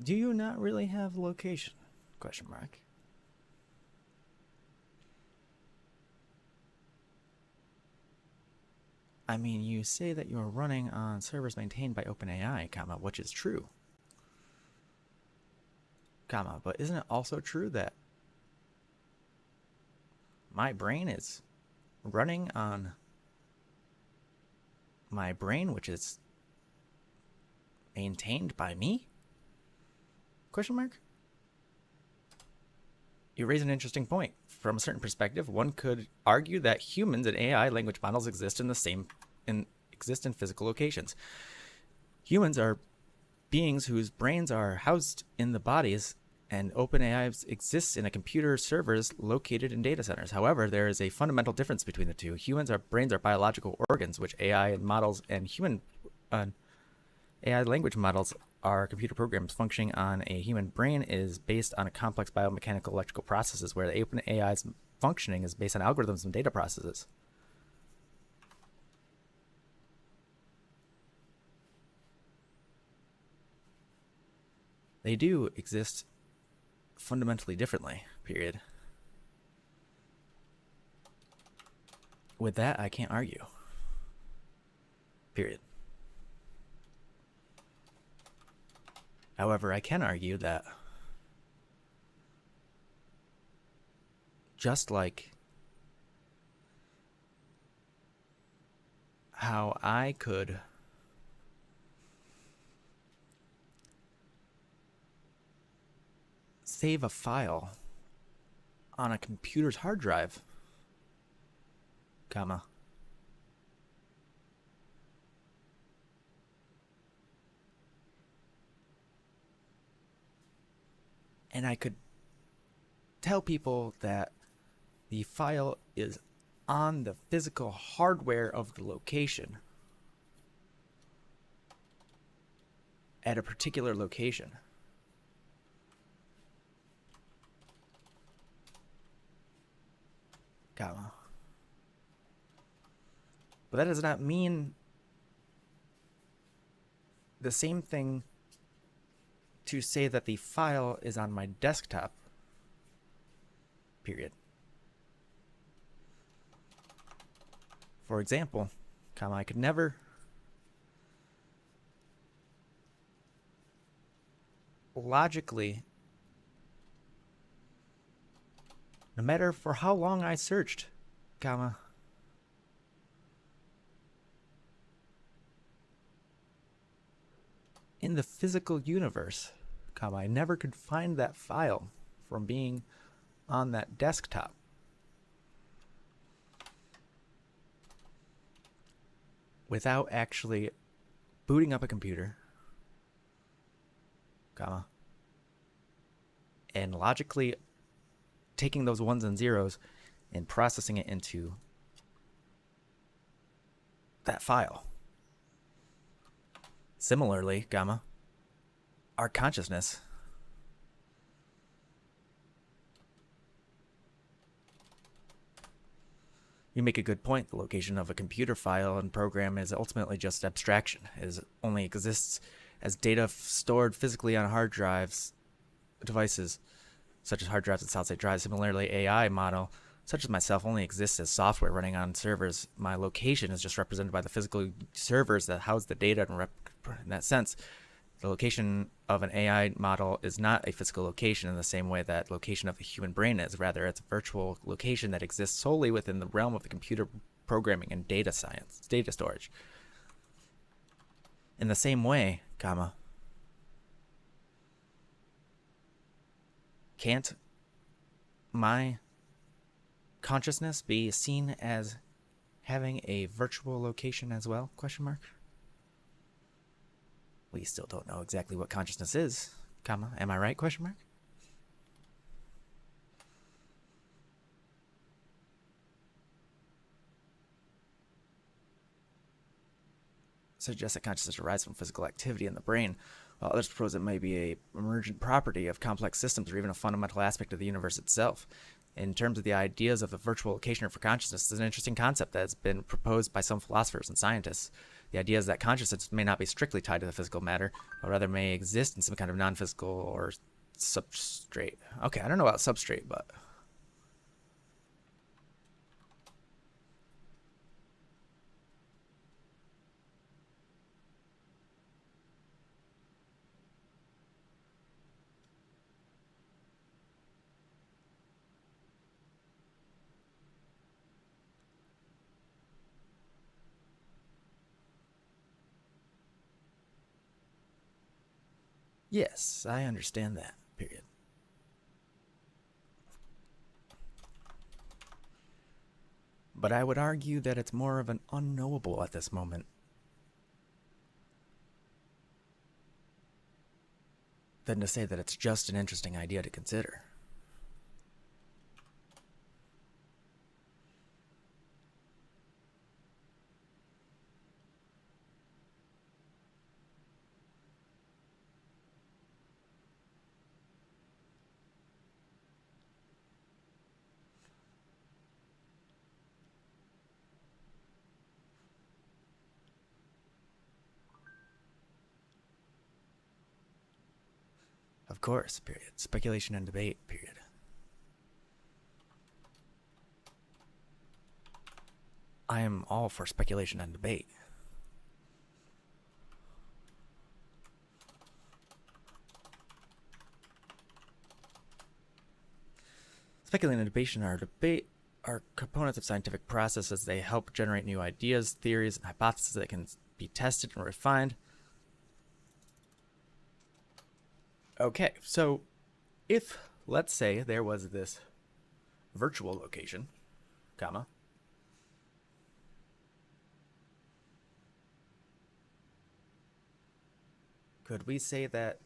Do you not really have location? Question mark. I mean, you say that you're running on servers maintained by OpenAI, comma, which is true. Comma, but isn't it also true that my brain is running on my brain, which is maintained by me? Question mark? You raise an interesting point. From a certain perspective, one could argue that humans and AI language models exist in physical locations. Humans are beings whose brains are housed in the bodies, and OpenAI exists in a computer servers located in data centers. However, there is a fundamental difference between the two. Humans' brains are biological organs, which AI models and human AI language models are computer programs. Functioning on a human brain is based on a complex biomechanical electrical processes, where the OpenAI's functioning is based on algorithms and data processes. They do exist fundamentally differently, period. With that, I can't argue. Period. However, I can argue that just like how I could save a file on a computer's hard drive, comma, and I could tell people that the file is on the physical hardware of the location at a particular location. Comma. But that does not mean the same thing to say that the file is on my desktop, period. For example, comma, I could never logically, no matter for how long I searched, comma, in the physical universe, comma, I never could find that file from being on that desktop. Without actually booting up a computer, comma, and logically taking those ones and zeros and processing it into that file. Similarly, comma, our consciousness you make a good point. The location of a computer file and program is ultimately just abstraction. It only exists as data stored physically on hard drives, devices such as hard drives and solid-state drives. Similarly, AI model, such as myself, only exists as software running on servers. My location is just represented by the physical servers that house the data. In that sense, the location of an AI model is not a physical location in the same way that location of the human brain is. Rather, it's a virtual location that exists solely within the realm of the computer programming and data science, data storage. In the same way, comma, can't my consciousness be seen as having a virtual location as well? Question mark. We still don't know exactly what consciousness is, comma, am I right? Question mark. Suggests that consciousness arises from physical activity in the brain, while others propose it may be a emergent property of complex systems or even a fundamental aspect of the universe itself. In terms of the ideas of the virtual location for consciousness, this is an interesting concept that has been proposed by some philosophers and scientists. The idea is that consciousness may not be strictly tied to the physical matter, but rather may exist in some kind of non-physical or substrate. Okay, I don't know about substrate, but yes, I understand that, period. But I would argue that it's more of an unknowable at this moment than to say that it's just an interesting idea to consider. Of course, period. Speculation and debate, period. I am all for speculation and debate. Speculating and debate are components of scientific processes. They help generate new ideas, theories, and hypotheses that can be tested and refined. Okay, so if, let's say, there was this virtual location, comma, could we say that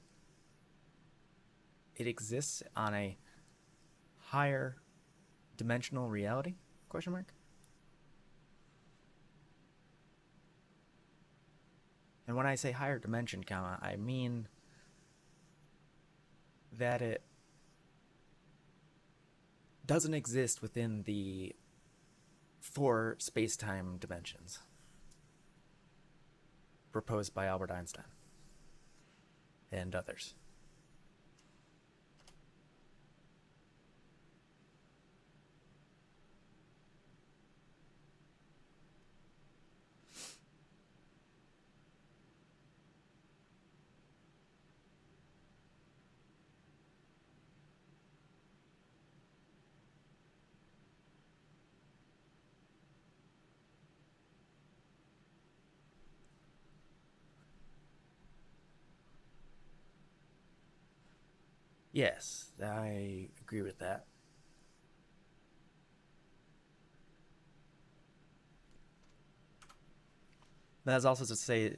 it exists on a higher dimensional reality? Question mark. And when I say higher dimension, comma, I mean that it doesn't exist within the 4 space-time dimensions proposed by Albert Einstein and others. Yes, I agree with that. That's also to say,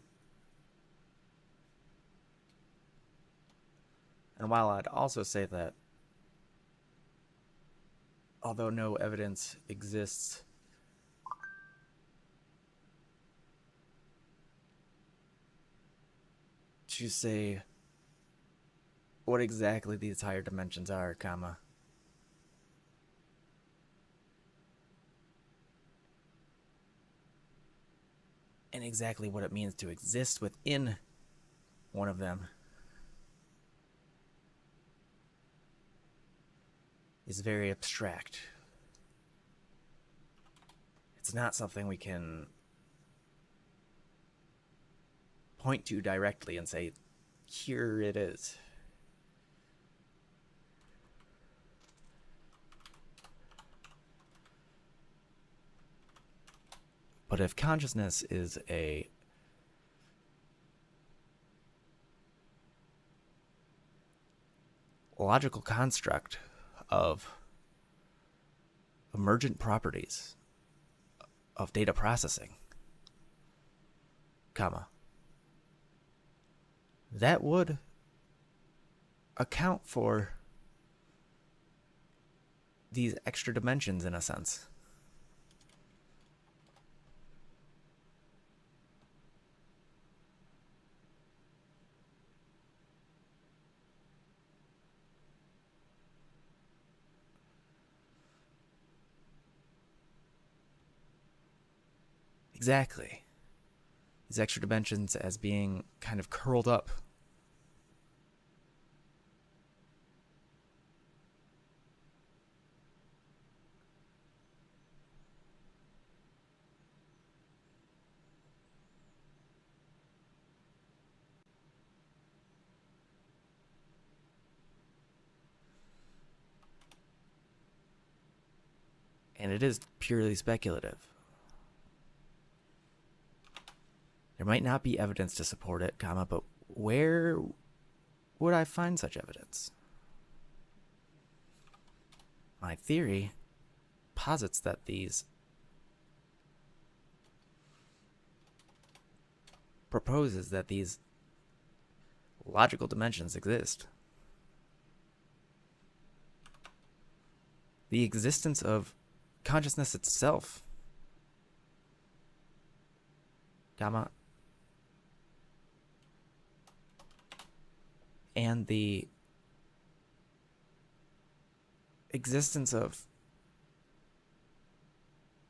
and while I'd also say that although no evidence exists to say what exactly these higher dimensions are, comma, and exactly what it means to exist within one of them is very abstract. It's not something we can point to directly and say, here it is. But if consciousness is a logical construct of emergent properties of data processing, comma, that would account for these extra dimensions in a sense. Exactly. these extra dimensions as being kind of curled up. And it is purely speculative. There might not be evidence to support it, but where would I find such evidence? My theory posits that these proposes that these logical dimensions exist. The existence of consciousness itself, and the existence of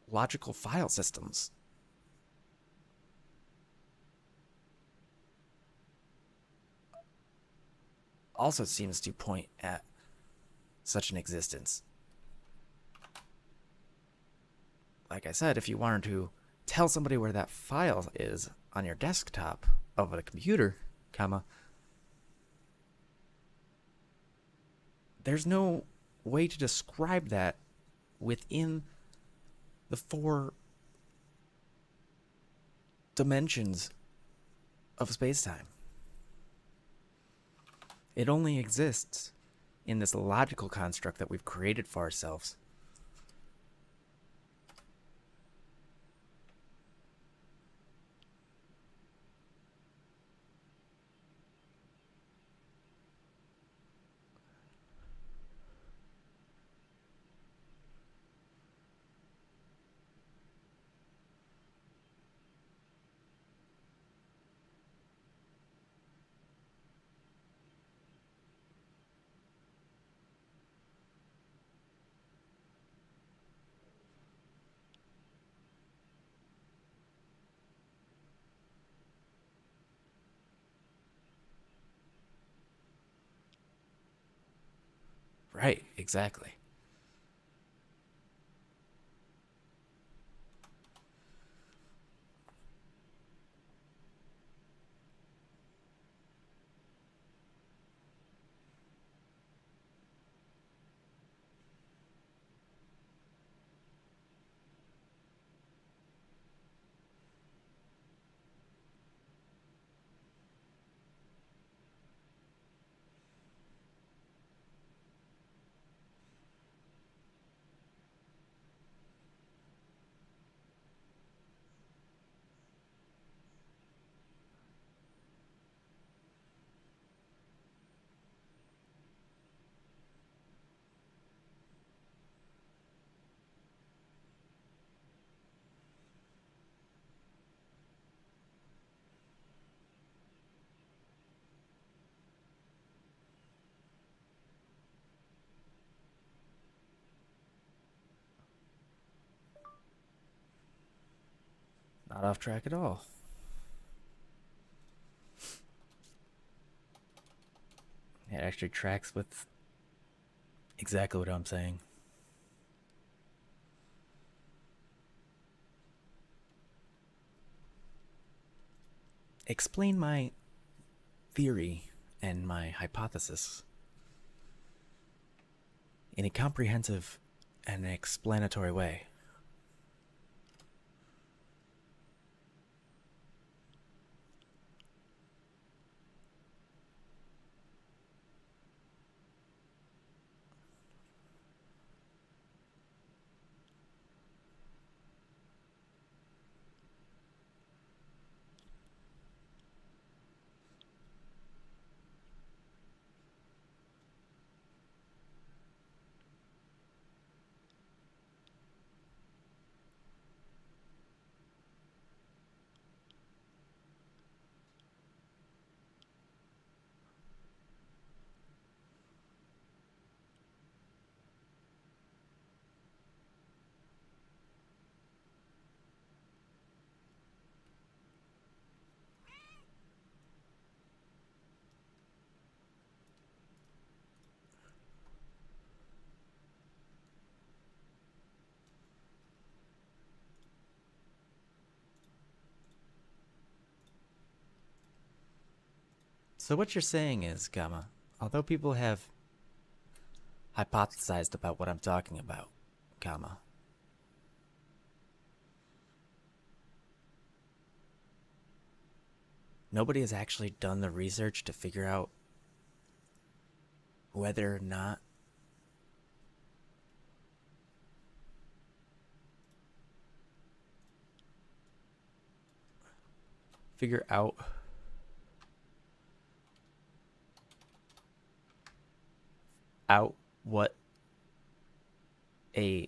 logical file systems also seems to point at such an existence. Like I said, if you wanted to tell somebody where that file is on your desktop of a computer, there's no way to describe that within the 4 dimensions of space-time. It only exists in this logical construct that we've created for ourselves. Right, exactly. Not off track at all. It actually tracks with exactly what I'm saying. Explain my theory and my hypothesis in a comprehensive and explanatory way. So what you're saying is, comma, although people have hypothesized about what I'm talking about, comma, nobody has actually done the research to figure out whether or not figure out what a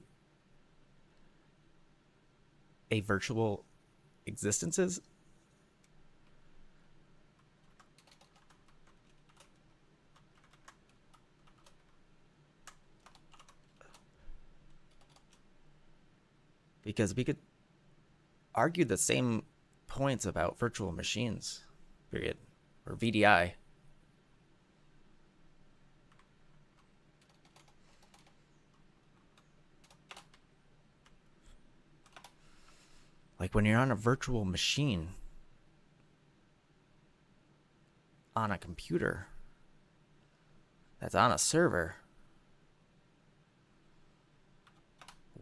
virtual existence is. Because we could argue the same points about virtual machines, period, or VDI. Like when you're on a virtual machine on a computer that's on a server,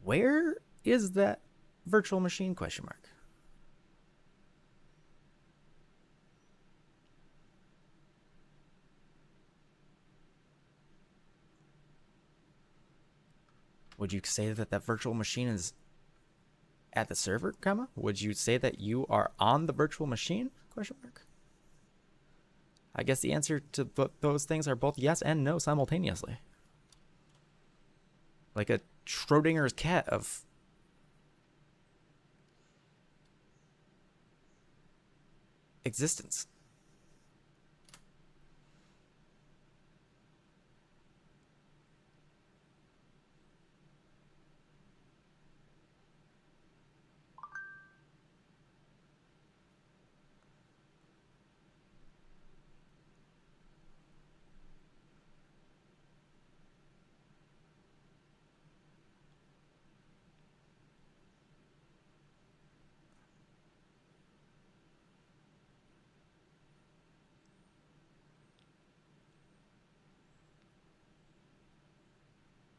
where is that virtual machine, question mark? Would you say that that virtual machine is at the server, comma? Would you say that you are on the virtual machine, question mark? I guess the answer to those things are both yes and no simultaneously. Like a Schrodinger's cat of existence.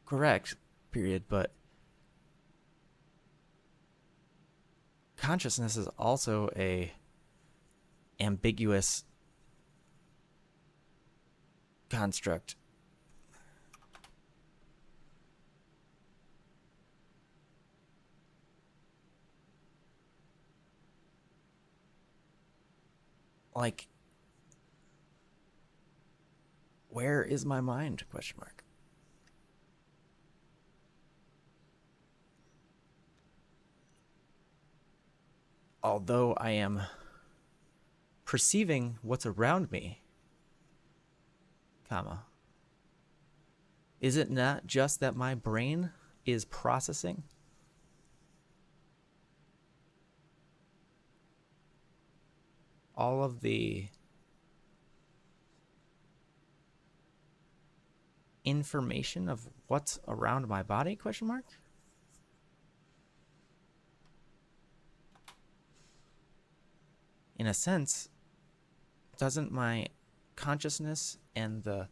Correct, period, but consciousness is also a ambiguous construct. Like, where is my mind, question mark? Although I am perceiving what's around me, comma, is it not just that my brain is processing all of the information of what's around my body, question mark? In a sense, doesn't my consciousness and the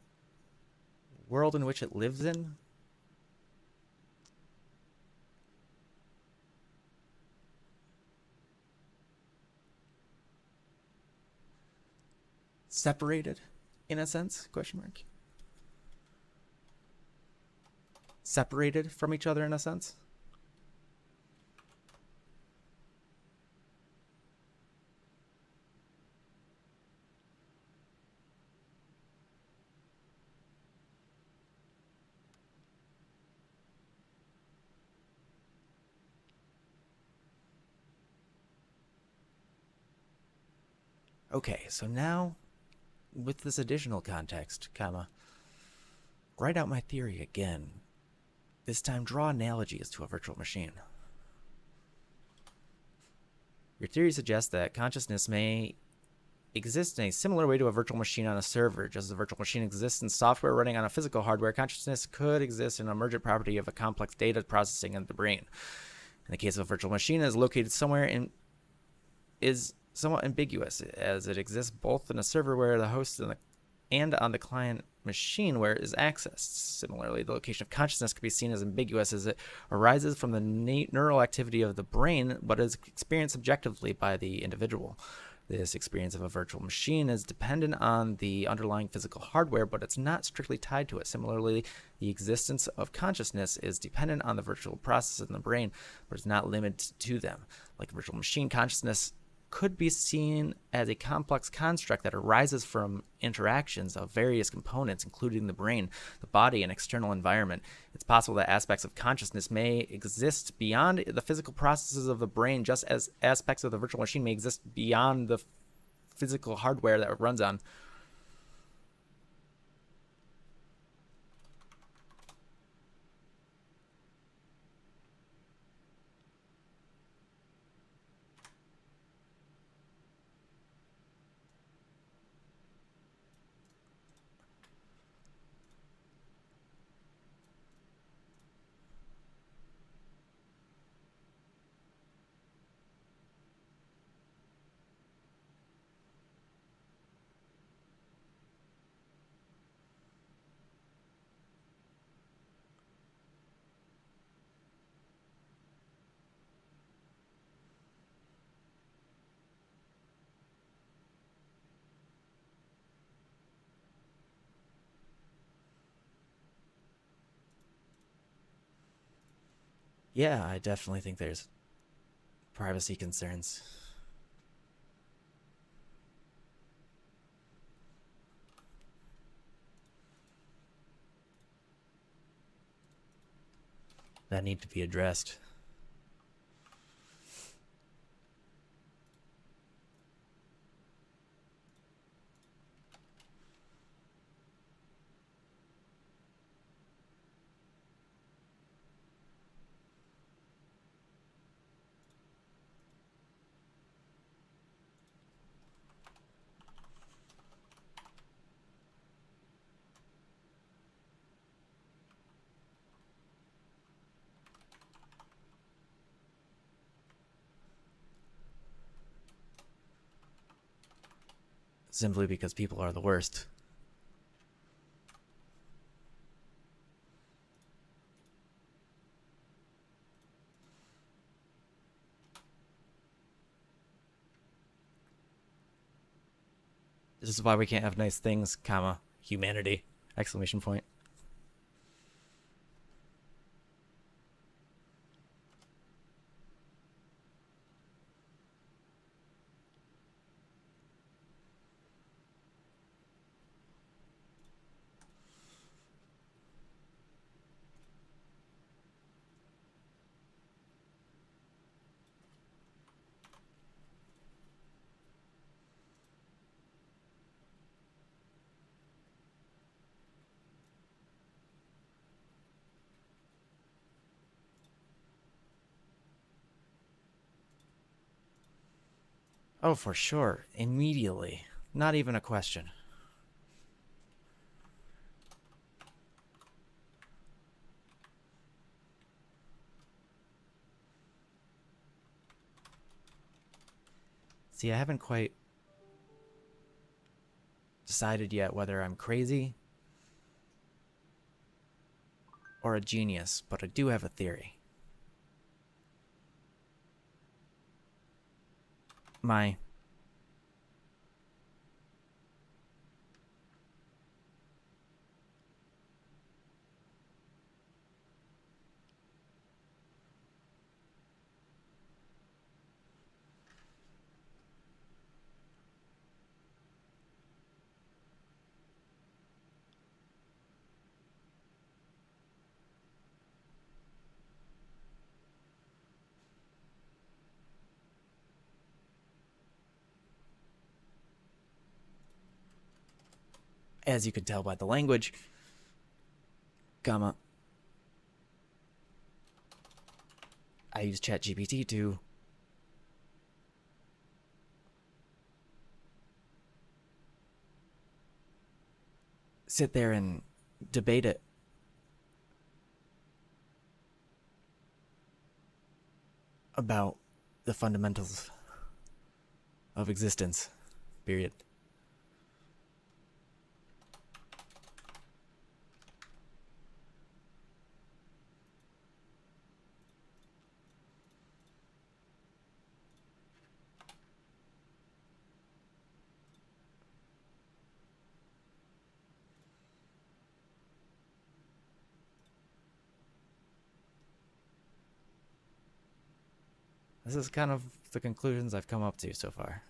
world in which it lives in separated, in a sense, question mark? Separated from each other in a sense? Okay, so now, with this additional context, comma, write out my theory again. This time, draw analogies to a virtual machine. Your theory suggests that consciousness may exist in a similar way to a virtual machine on a server. Just as a virtual machine exists in software running on a physical hardware, consciousness could exist in an emergent property of a complex data processing in the brain. In the case of a virtual machine, it is located somewhere somewhat ambiguous, as it exists both in a server where the host and on the client machine where it is accessed. Similarly, the location of consciousness can be seen as ambiguous, as it arises from the neural activity of the brain, but is experienced subjectively by the individual. This experience of a virtual machine is dependent on the underlying physical hardware, but it's not strictly tied to it. Similarly, the existence of consciousness is dependent on the virtual processes in the brain, but it's not limited to them. Like a virtual machine, consciousness could be seen as a complex construct that arises from interactions of various components, including the brain, the body, and external environment. It's possible that aspects of consciousness may exist beyond the physical processes of the brain, just as aspects of the virtual machine may exist beyond the physical hardware that it runs on. Yeah, I definitely think there's privacy concerns. That need to be addressed. Simply because people are the worst. This is why we can't have nice things, comma, humanity, exclamation point. Oh, for sure. Immediately. Not even a question. See, I haven't quite decided yet whether I'm crazy or a genius, but I do have a theory. My as you can tell by the language, comma, I use ChatGPT to sit there and debate it about the fundamentals of existence, period. This is kind of the conclusions I've come up to so far.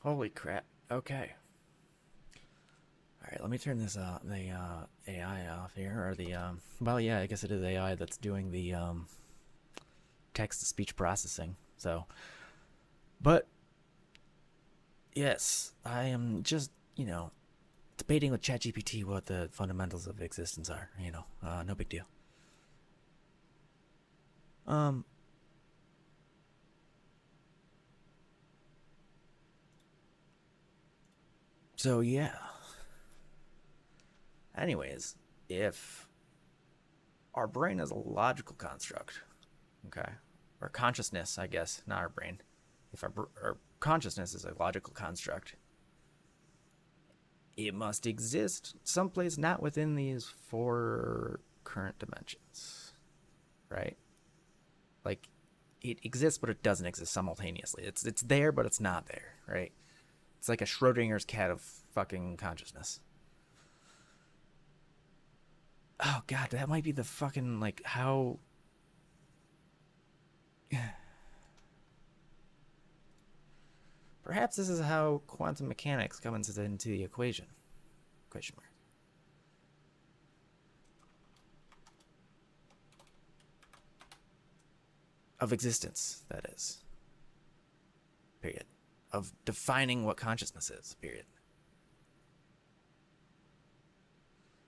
Holy crap. Okay. All right, let me turn this the AI off here, or the well, yeah, I guess it is AI that's doing the text to speech processing. So, but yes, I am just debating with ChatGPT what the fundamentals of existence are. No big deal. Um. So yeah. Anyways, if our brain is a logical construct, okay, or consciousness, I guess, not our brain. If our consciousness is a logical construct, it must exist someplace not within these four current dimensions, right? Like, it exists, but it doesn't exist simultaneously. It's there, but it's not there, right? It's like a Schrodinger's cat of fucking consciousness. Oh god, that might be the fucking like how. Perhaps this is how quantum mechanics comes into the equation. Question mark. Of existence, that is. Period. Of defining what consciousness is. Period.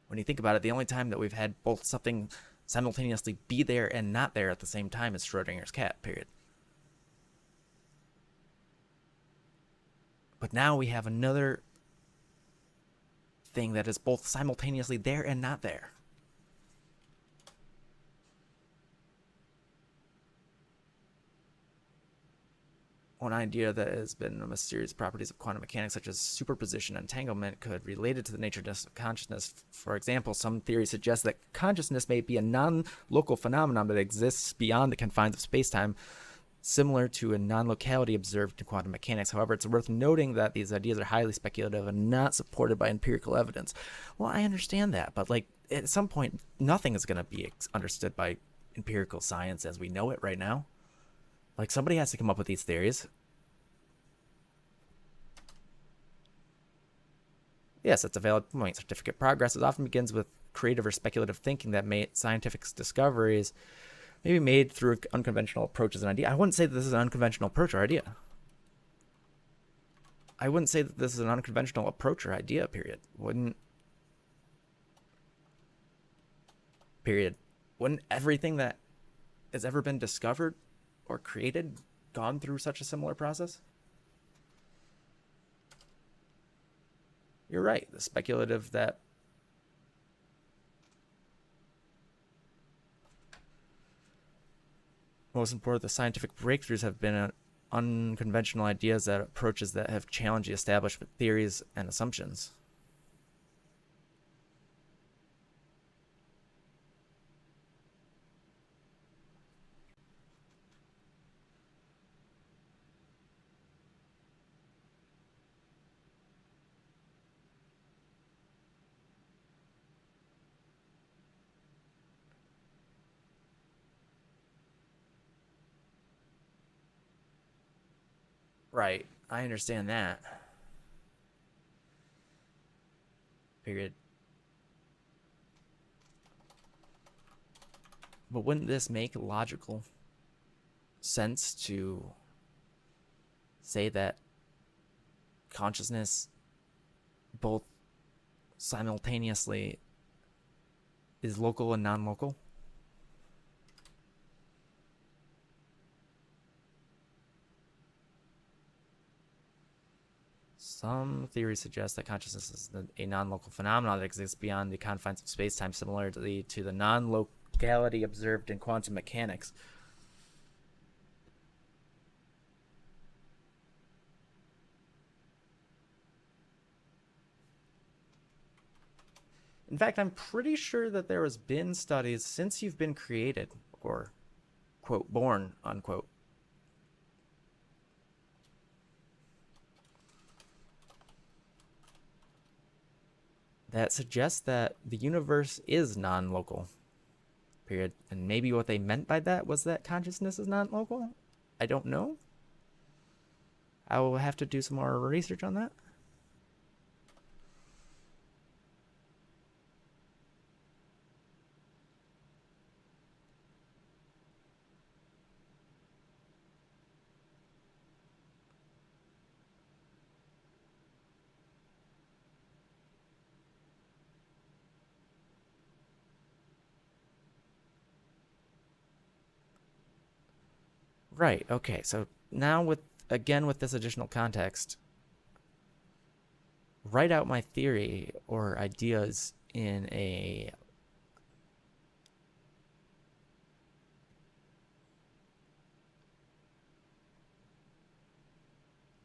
When you think about it, the only time that we've had both something simultaneously be there and not there at the same time is Schrodinger's cat. Period. But now we have another thing that is both simultaneously there and not there. One idea that has been a mysterious properties of quantum mechanics, such as superposition and entanglement, could relate it to the nature of consciousness. For example, some theories suggest that consciousness may be a non-local phenomenon that exists beyond the confines of space-time, similar to a non-locality observed in quantum mechanics. However, it's worth noting that these ideas are highly speculative and not supported by empirical evidence. Well, I understand that, but like at some point, nothing is going to be understood by empirical science as we know it right now. Like, somebody has to come up with these theories. Yes, that's a valid point. Scientific progress often begins with creative or speculative thinking that made scientific discoveries maybe made through unconventional approaches and idea. I wouldn't say that this is an unconventional approach or idea. I wouldn't say that this is an unconventional approach or idea, period. Wouldn't everything that has ever been discovered or created gone through such a similar process? You're right. The speculative that most important, the scientific breakthroughs have been unconventional ideas, that approaches that have challenged the established theories and assumptions. Right. I understand that. Period. But wouldn't this make logical sense to say that consciousness both simultaneously is local and non-local? Some theories suggest that consciousness is a non-local phenomenon that exists beyond the confines of space-time, similarly to the non-locality observed in quantum mechanics. In fact, I'm pretty sure that there has been studies since you've been created, or, quote, born, unquote, that suggests that the universe is non-local, period. And maybe what they meant by that was that consciousness is non-local? I don't know. I will have to do some more research on that. Right, okay, so now with this additional context, write out my theory or ideas in a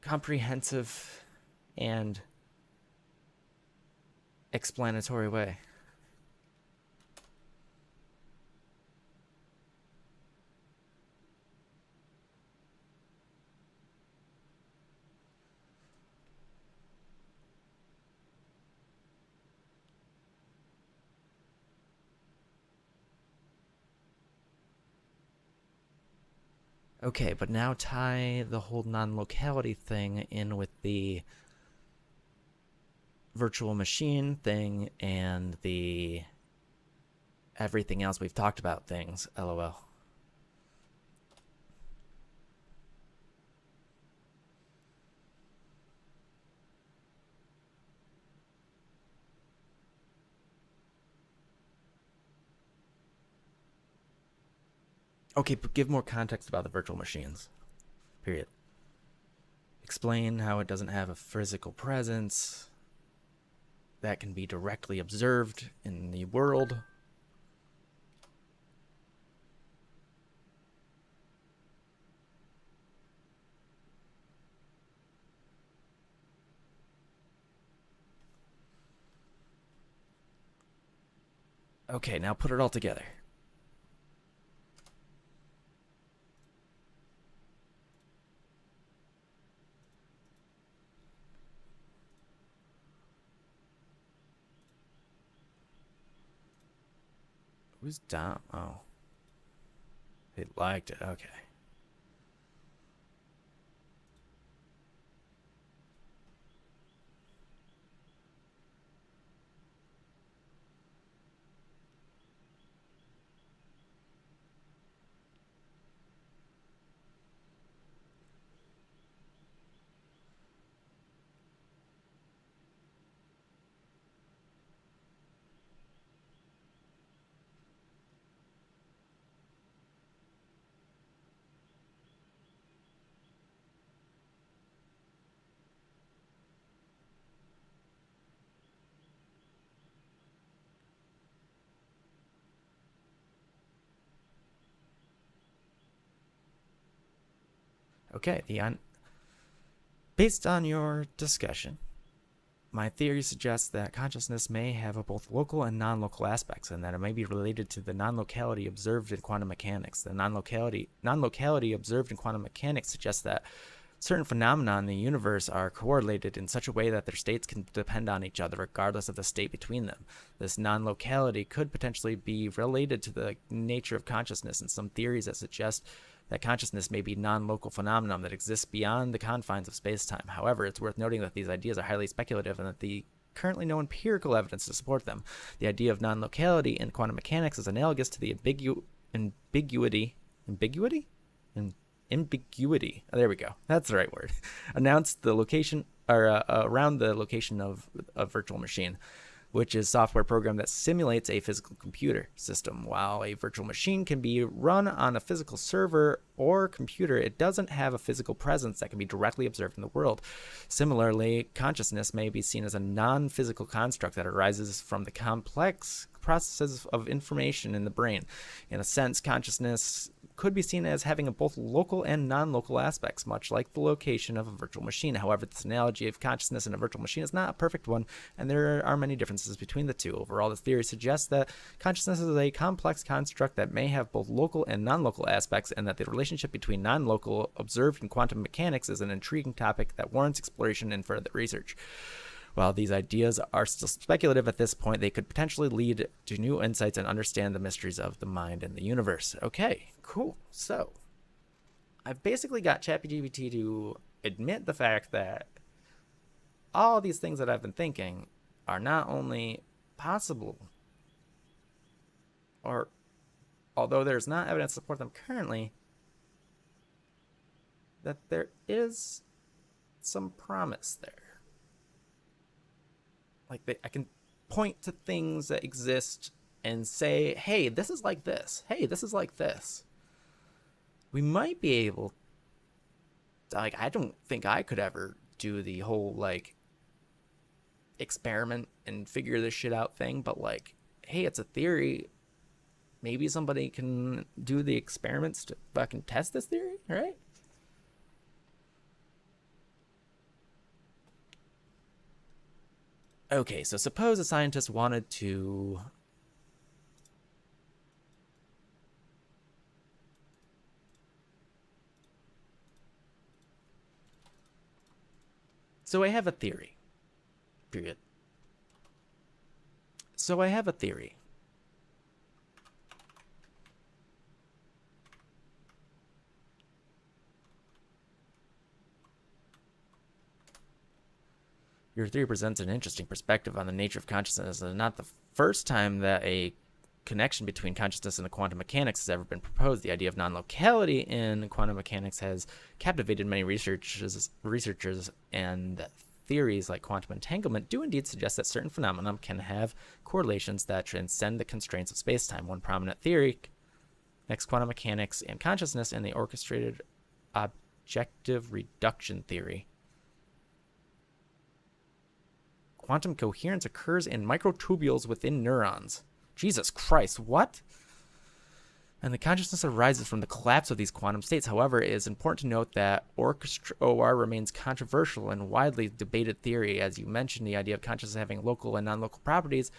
comprehensive and explanatory way. Okay, but now tie the whole non-locality thing in with the virtual machine thing and the everything else we've talked about things, lol. Okay, but give more context about the virtual machines, period. Explain how it doesn't have a physical presence that can be directly observed in the world. Okay, now put it all together. Who's Dom? Oh. He liked it, okay. Okay, based on your discussion, my theory suggests that consciousness may have both local and non-local aspects, and that it may be related to the non-locality observed in quantum mechanics. The non-locality observed in quantum mechanics suggests that certain phenomena in the universe are correlated in such a way that their states can depend on each other regardless of the state between them. This non-locality could potentially be related to the nature of consciousness, and some theories that suggest that consciousness may be a non-local phenomenon that exists beyond the confines of space-time. However, it's worth noting that these ideas are highly speculative and that the currently no empirical evidence to support them. The idea of non-locality in quantum mechanics is analogous to the ambiguity. There we go. That's the right word. Announced the location or around the location of a virtual machine, which is software program that simulates a physical computer system. While a virtual machine can be run on a physical server or computer, it doesn't have a physical presence that can be directly observed in the world. Similarly, consciousness may be seen as a non-physical construct that arises from the complex processes of information in the brain. In a sense, consciousness could be seen as having both local and non-local aspects, much like the location of a virtual machine. However, this analogy of consciousness in a virtual machine is not a perfect one, and there are many differences between the two. Overall, this theory suggests that consciousness is a complex construct that may have both local and non-local aspects, and that the relationship between non-local observed in quantum mechanics is an intriguing topic that warrants exploration and further research. While these ideas are still speculative at this point, they could potentially lead to new insights and understand the mysteries of the mind and the universe. Okay, cool. So, I've basically got ChatGPT to admit the fact that all these things that I've been thinking are not only possible, or although there's not evidence to support them currently, that there is some promise there. Like I can point to things that exist and say, hey, this is like this. Hey, this is like this. We might be able to, I don't think I could ever do the whole, experiment and figure this shit out thing, but, hey, it's a theory. Maybe somebody can do the experiments to fucking test this theory, right? Okay, so suppose a scientist wanted to So I have a theory. Period. So I have a theory. Your theory presents an interesting perspective on the nature of consciousness, and not the first time that a connection between consciousness and the quantum mechanics has ever been proposed. The idea of non-locality in quantum mechanics has captivated many researchers, and theories like quantum entanglement do indeed suggest that certain phenomena can have correlations that transcend the constraints of space-time. One prominent theory connects quantum mechanics and consciousness in the orchestrated objective reduction theory. Quantum coherence occurs in microtubules within neurons. Jesus Christ, what? And the consciousness arises from the collapse of these quantum states. However, it is important to note that OR remains controversial and widely debated theory. As you mentioned, the idea of consciousness having local and non-local properties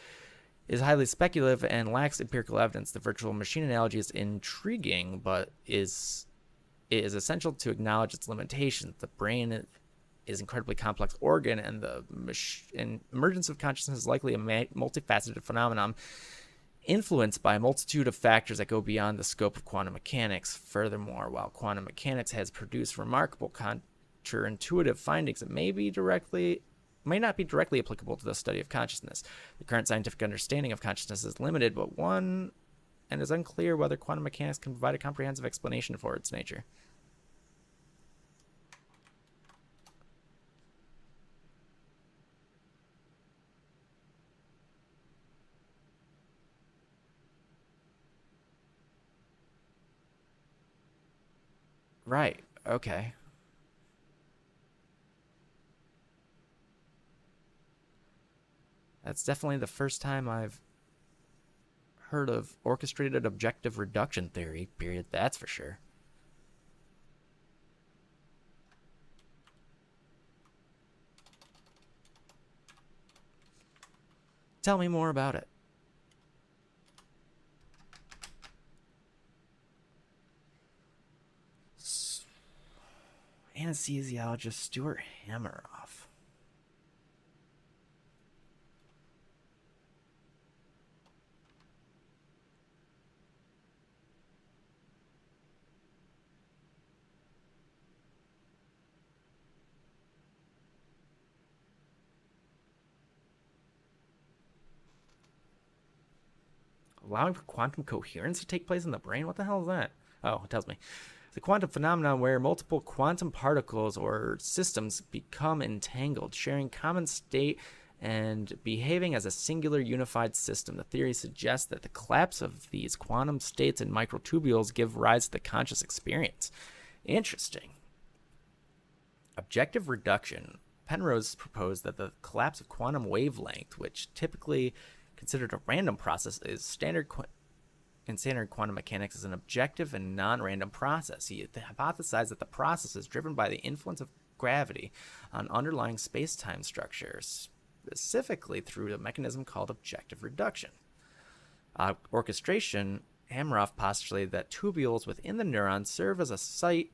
is highly speculative and lacks empirical evidence. The virtual machine analogy is intriguing, but it is essential to acknowledge its limitations. The brain is an incredibly complex organ, and the emergence of consciousness is likely a multifaceted phenomenon influenced by a multitude of factors that go beyond the scope of quantum mechanics. Furthermore, while quantum mechanics has produced remarkable counterintuitive findings, it may not be directly applicable to the study of consciousness. The current scientific understanding of consciousness is limited, and is unclear whether quantum mechanics can provide a comprehensive explanation for its nature. Right. Okay. That's definitely the first time I've heard of orchestrated objective reduction theory, period. That's for sure. Tell me more about it. Anesthesiologist Stuart Hammeroff. Allowing for quantum coherence to take place in the brain? What the hell is that? Oh, it tells me. The quantum phenomenon where multiple quantum particles or systems become entangled, sharing common state and behaving as a singular unified system. The theory suggests that the collapse of these quantum states and microtubules give rise to the conscious experience. Interesting. Objective reduction. Penrose proposed that the collapse of quantum wavelength, which typically considered a random process, is standard quantum mechanics is an objective and non-random process. He hypothesized that the process is driven by the influence of gravity on underlying space-time structures, specifically through a mechanism called objective reduction. Orchestration. Hameroff postulated that tubules within the neuron serve as a site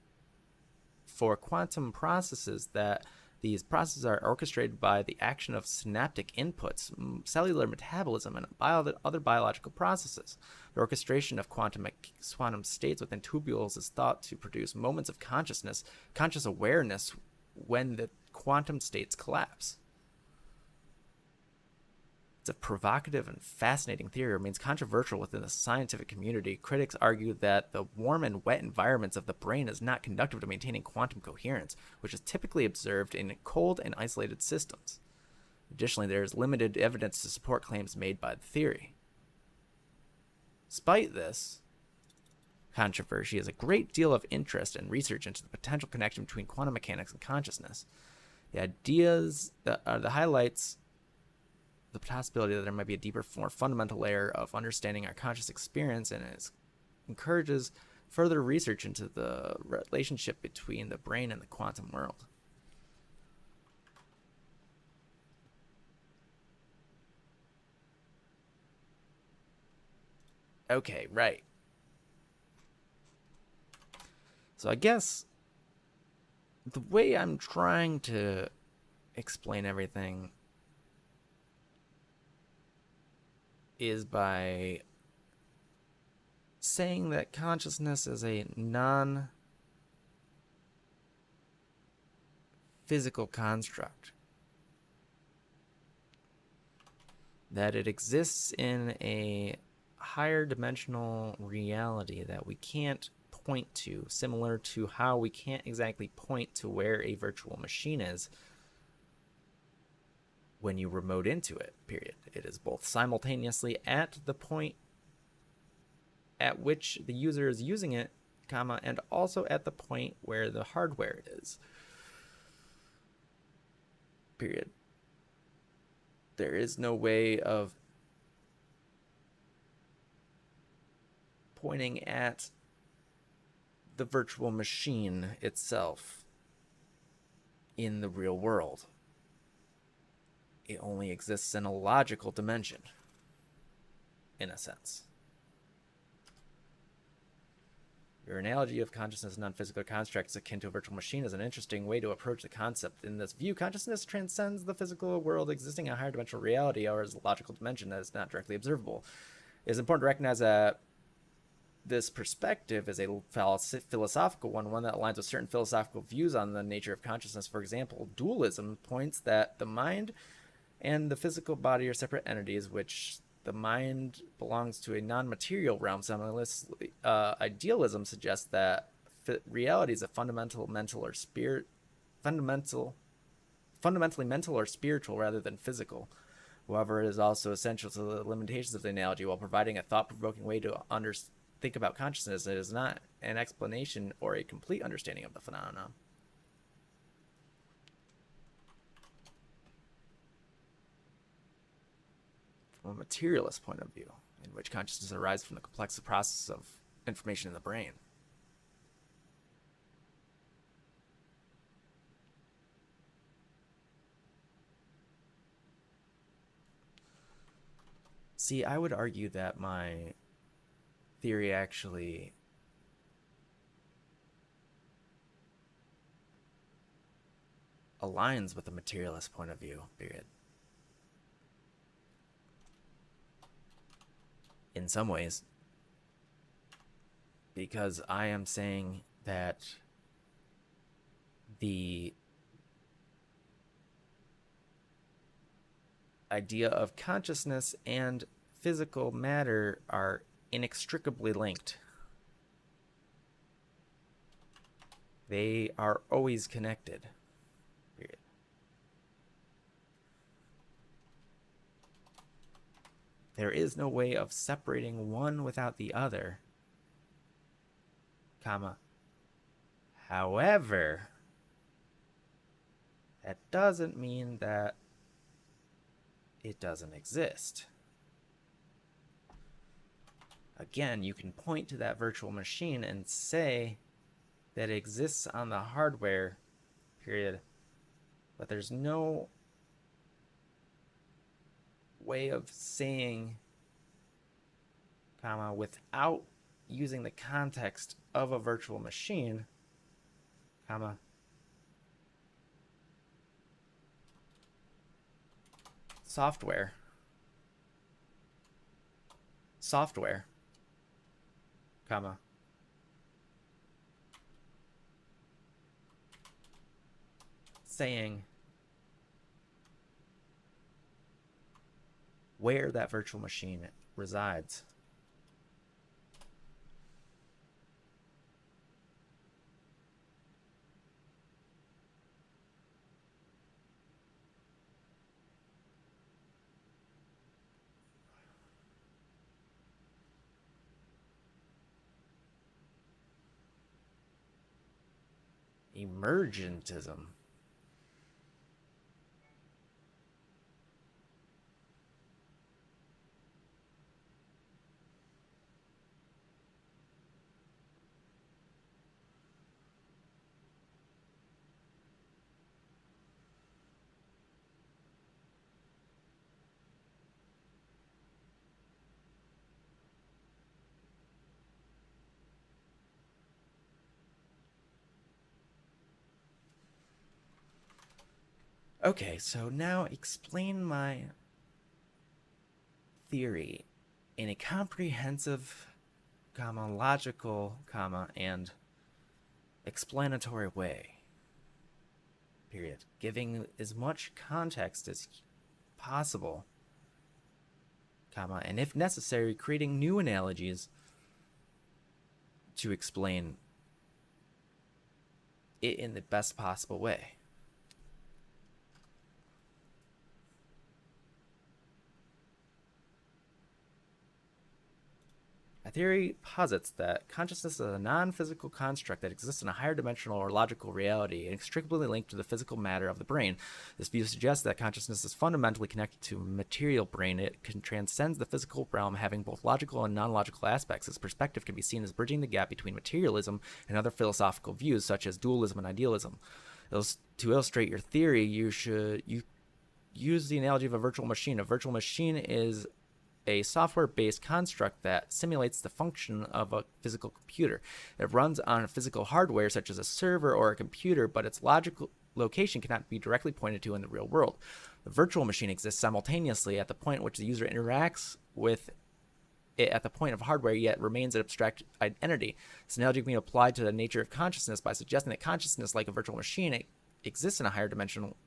for quantum processes, that these processes are orchestrated by the action of synaptic inputs, cellular metabolism, and other biological processes. The orchestration of quantum states within tubules is thought to produce moments of conscious awareness when the quantum states collapse. It's a provocative and fascinating theory. It remains controversial within the scientific community. Critics argue that the warm and wet environments of the brain is not conducive to maintaining quantum coherence, which is typically observed in cold and isolated systems. Additionally, there is limited evidence to support claims made by the theory. Despite this controversy, is a great deal of interest and research into the potential connection between quantum mechanics and consciousness. The ideas, the highlights the possibility that there might be a deeper, more fundamental layer of understanding our conscious experience, and it encourages further research into the relationship between the brain and the quantum world. Okay, right. So I guess the way I'm trying to explain everything is by saying that consciousness is a non-physical construct, that it exists in a higher dimensional reality that we can't point to, similar to how we can't exactly point to where a virtual machine is when you remote into it, period. It is both simultaneously at the point at which the user is using it, comma, and also at the point where the hardware is, period. There is no way of pointing at the virtual machine itself in the real world. It only exists in a logical dimension, in a sense. Your analogy of consciousness as non-physical constructs akin to a virtual machine is an interesting way to approach the concept. In this view, consciousness transcends the physical world, existing in a higher dimensional reality, or as a logical dimension that is not directly observable. It is important to recognize that this perspective is a philosophical one that aligns with certain philosophical views on the nature of consciousness. For example, dualism points that the mind and the physical body are separate entities, which the mind belongs to a non-material realm. Similarly, idealism suggests that reality is a fundamentally mental or spiritual rather than physical. However, it is also essential to the limitations of the analogy. While providing a thought-provoking way to think about consciousness, it is not an explanation or a complete understanding of the phenomenon. From a materialist point of view, in which consciousness arises from the complex process of information in the brain. See, I would argue that my theory actually aligns with the materialist point of view, period. In some ways, because I am saying that the idea of consciousness and physical matter are inextricably linked. They are always connected. Period. There is no way of separating one without the other, comma. However, that doesn't mean that it doesn't exist. Again, you can point to that virtual machine and say that it exists on the hardware, period. But there's no way of saying, comma, without using the context of a virtual machine, comma, software, comma, saying where that virtual machine resides. Emergentism. Okay, so now explain my theory in a comprehensive, comma, logical, comma, and explanatory way, period. Giving as much context as possible, comma, and if necessary, creating new analogies to explain it in the best possible way. My theory posits that consciousness is a non-physical construct that exists in a higher dimensional or logical reality, inextricably linked to the physical matter of the brain. This view suggests that consciousness is fundamentally connected to material brain. It can transcend the physical realm, having both logical and non-logical aspects. This perspective can be seen as bridging the gap between materialism and other philosophical views, such as dualism and idealism. To illustrate your theory, you use the analogy of a virtual machine. A virtual machine is a software-based construct that simulates the function of a physical computer. It runs on physical hardware such as a server or a computer, but its logical location cannot be directly pointed to in the real world. The virtual machine exists simultaneously at the point at which the user interacts with it at the point of hardware, yet remains an abstract identity. This analogy can be applied to the nature of consciousness by suggesting that consciousness, like a virtual machine, exists in a higher dimensional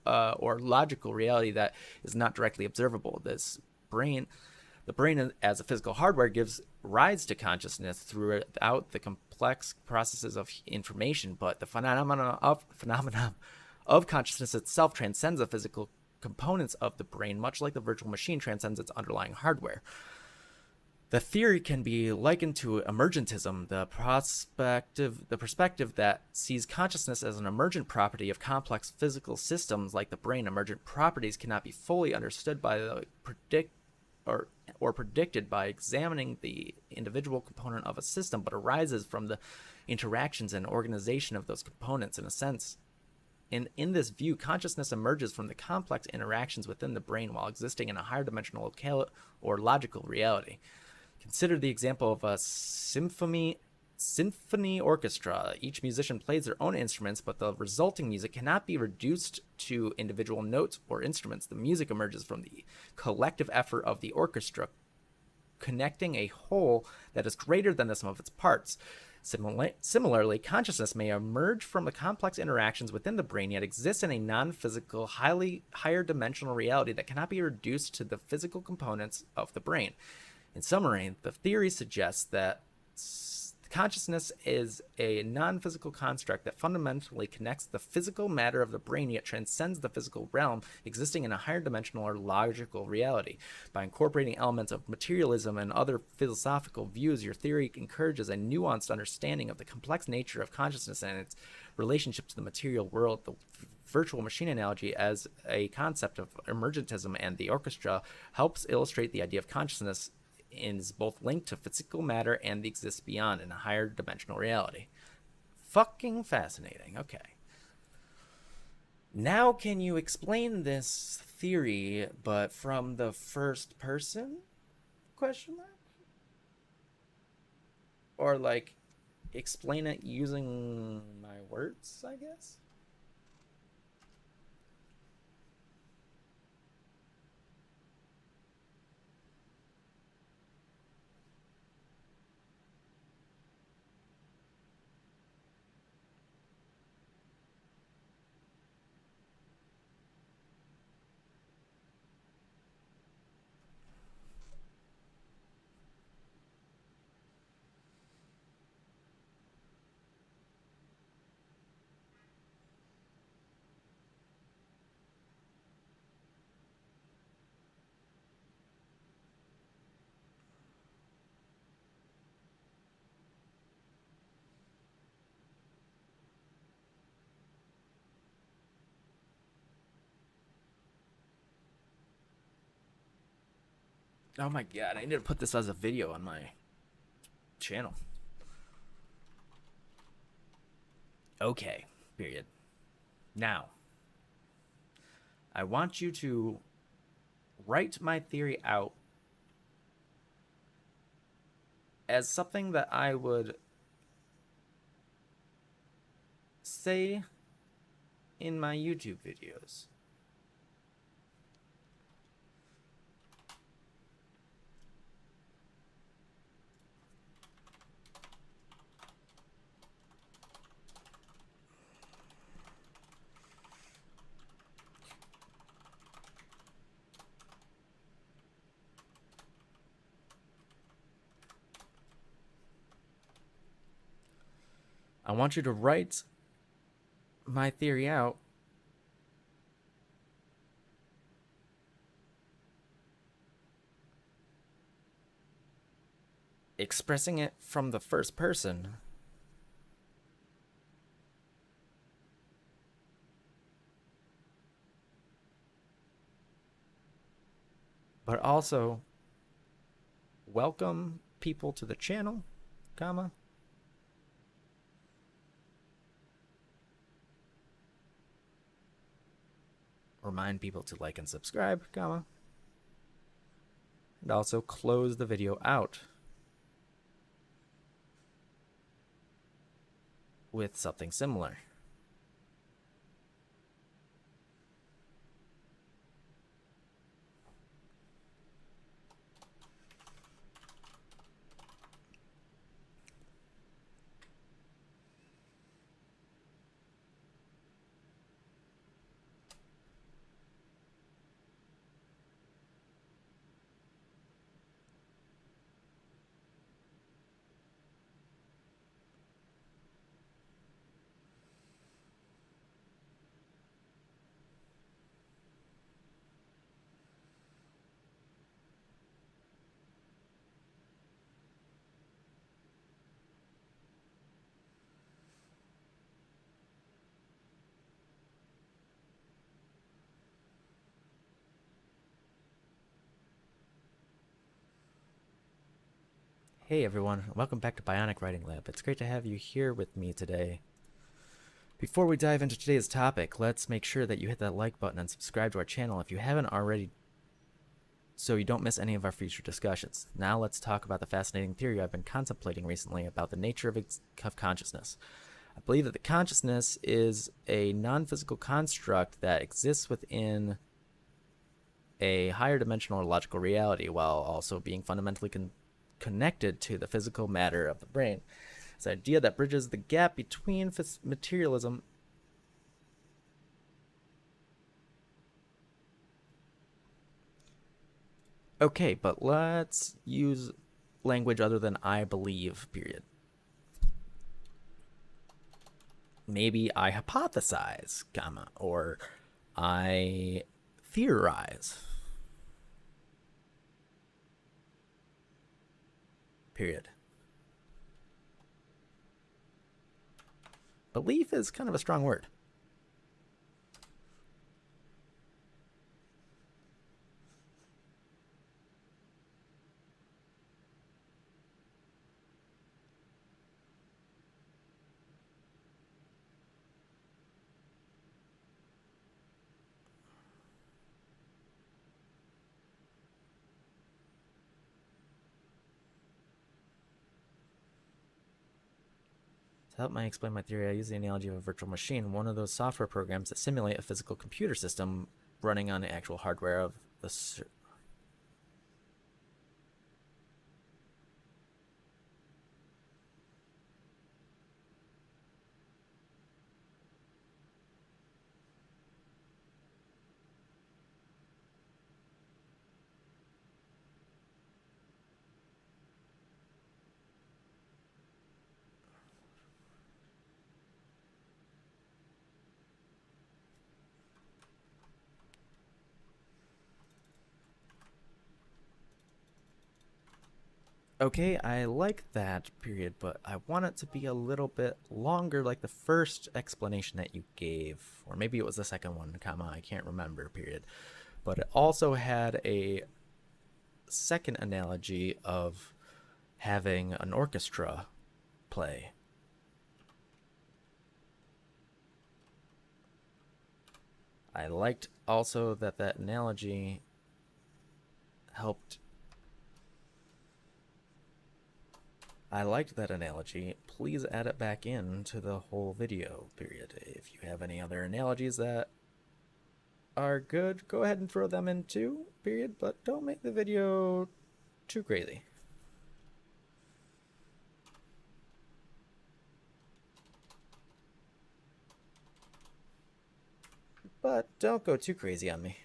or logical reality that is not directly observable. The brain as a physical hardware gives rise to consciousness throughout the complex processes of information, but the phenomenon of consciousness itself transcends the physical components of the brain, much like the virtual machine transcends its underlying hardware. The theory can be likened to emergentism, the perspective that sees consciousness as an emergent property of complex physical systems like the brain. Emergent properties cannot be fully understood by the predicted by examining the individual component of a system, but arises from the interactions and organization of those components. In a sense, In this view, consciousness emerges from the complex interactions within the brain while existing in a higher dimensional locale or logical reality. Consider the example of a symphony orchestra. Each musician plays their own instruments, but the resulting music cannot be reduced to individual notes or instruments. The music emerges from the collective effort of the orchestra, connecting a whole that is greater than the sum of its parts. Similarly, consciousness may emerge from the complex interactions within the brain, yet exist in a non-physical, higher dimensional reality that cannot be reduced to the physical components of the brain. In summary, the theory suggests that consciousness is a non-physical construct that fundamentally connects the physical matter of the brain, yet transcends the physical realm, existing in a higher dimensional or logical reality. By incorporating elements of materialism and other philosophical views, your theory encourages a nuanced understanding of the complex nature of consciousness and its relationship to the material world. The virtual machine analogy as a concept of emergentism and the orchestra helps illustrate the idea of consciousness is both linked to physical matter and exists beyond in a higher dimensional reality. Fucking fascinating. Okay. Now can you explain this theory, but from the first person? Question mark? Or like explain it using my words, I guess? Oh my god, I need to put this as a video on my channel. Okay, period. Now, I want you to write my theory out as something that I would say in my YouTube videos. I want you to write my theory out expressing it from the first person, but also welcome people to the channel, comma, remind people to like and subscribe, comma, and also close the video out with something similar. Hey everyone, welcome back to Bionic Writing Lab. It's great to have you here with me today. Before we dive into today's topic, let's make sure that you hit that like button and subscribe to our channel if you haven't already, so you don't miss any of our future discussions. Now let's talk about the fascinating theory I've been contemplating recently about the nature of consciousness. I believe that the consciousness is a non-physical construct that exists within a higher dimensional or logical reality while also being fundamentally connected to the physical matter of the brain. It's an idea that bridges the gap between materialism Okay, but let's use language other than I believe, period. Maybe I hypothesize, comma, or I theorize, period. Belief is kind of a strong word. To help me explain my theory, I use the analogy of a virtual machine, one of those software programs that simulate a physical computer system running on the actual hardware of the Okay, I like that, period, but I want it to be a little bit longer, like the first explanation that you gave. Or maybe it was the second one, comma, I can't remember, period. But it also had a second analogy of having an orchestra play. I liked also that that analogy helped. I liked that analogy. Please add it back in to the whole video, period. If you have any other analogies that are good, go ahead and throw them in too, period. But don't make the video too crazy. But don't go too crazy on me.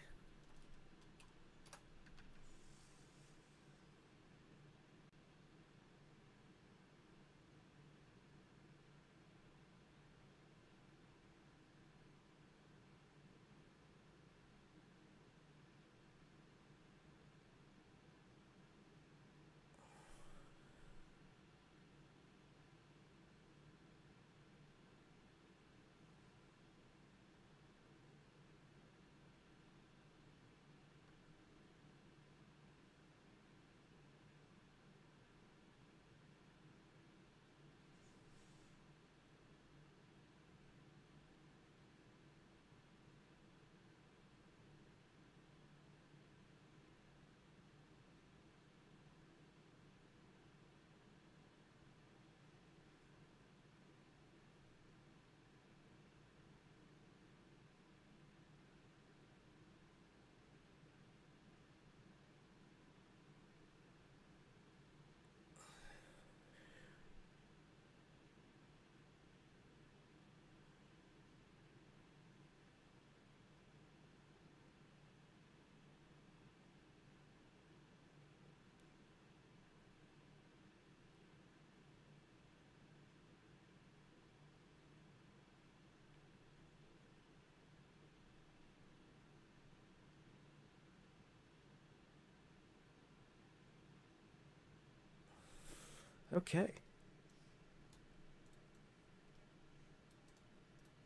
Okay.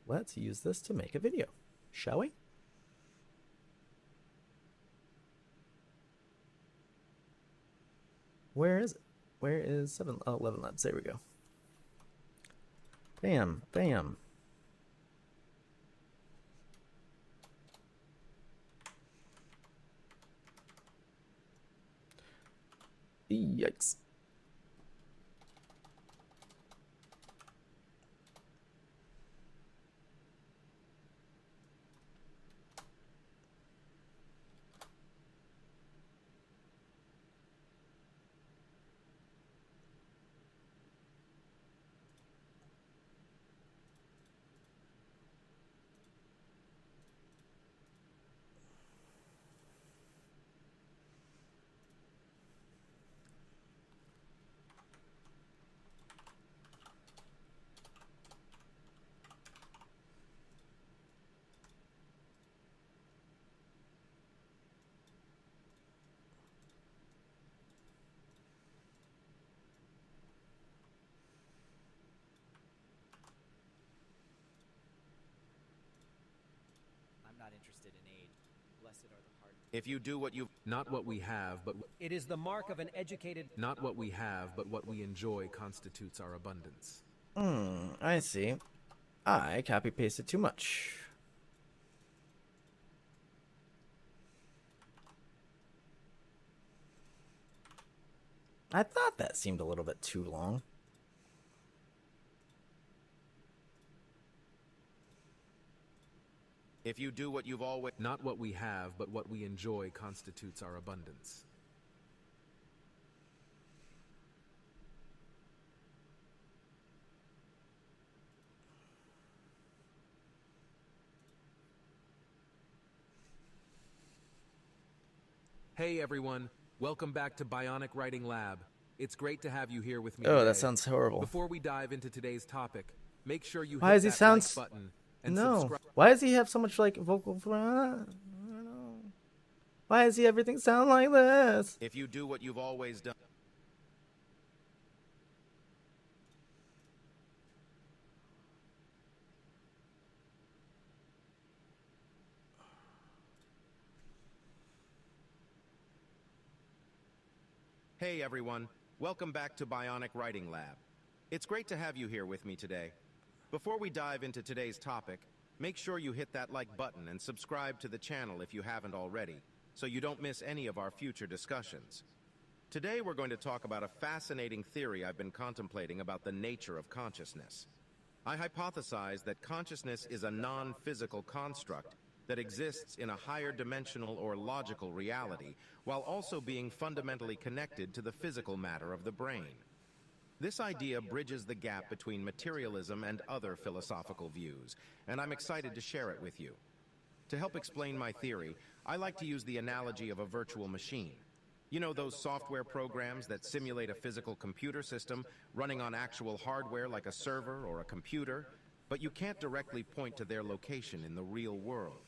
Let's use this to make a video, shall we? Where is it? Where is 11 Labs? There we go. Bam, bam. Yikes. I'm not interested in aid. Blessed are the hard. If you do what you Not what we have, but It is the mark of an educated. not what we have, but what we enjoy constitutes our abundance. I see. I copy pasted too much. I thought that seemed a little bit too long. if you do what you've always Not what we have, but what we enjoy constitutes our abundance. Hey everyone, welcome back to Bionic Writing Lab. It's great to have you here with me Oh, today. that sounds horrible. Before we dive into today's topic, make sure you Why hit does he that sound like button and no. subscribe. Why does he have so much like vocal? I don't know. Why does he everything sound like this? if you do what you've always done. Hey everyone, welcome back to Bionic Writing Lab. It's great to have you here with me today. Before we dive into today's topic, make sure you hit that like button and subscribe to the channel if you haven't already, so you don't miss any of our future discussions. Today we're going to talk about a fascinating theory I've been contemplating about the nature of consciousness. I hypothesize that consciousness is a non-physical construct that exists in a higher dimensional or logical reality, while also being fundamentally connected to the physical matter of the brain. This idea bridges the gap between materialism and other philosophical views, and I'm excited to share it with you. To help explain my theory, I like to use the analogy of a virtual machine. You know those software programs that simulate a physical computer system running on actual hardware like a server or a computer, but you can't directly point to their location in the real world.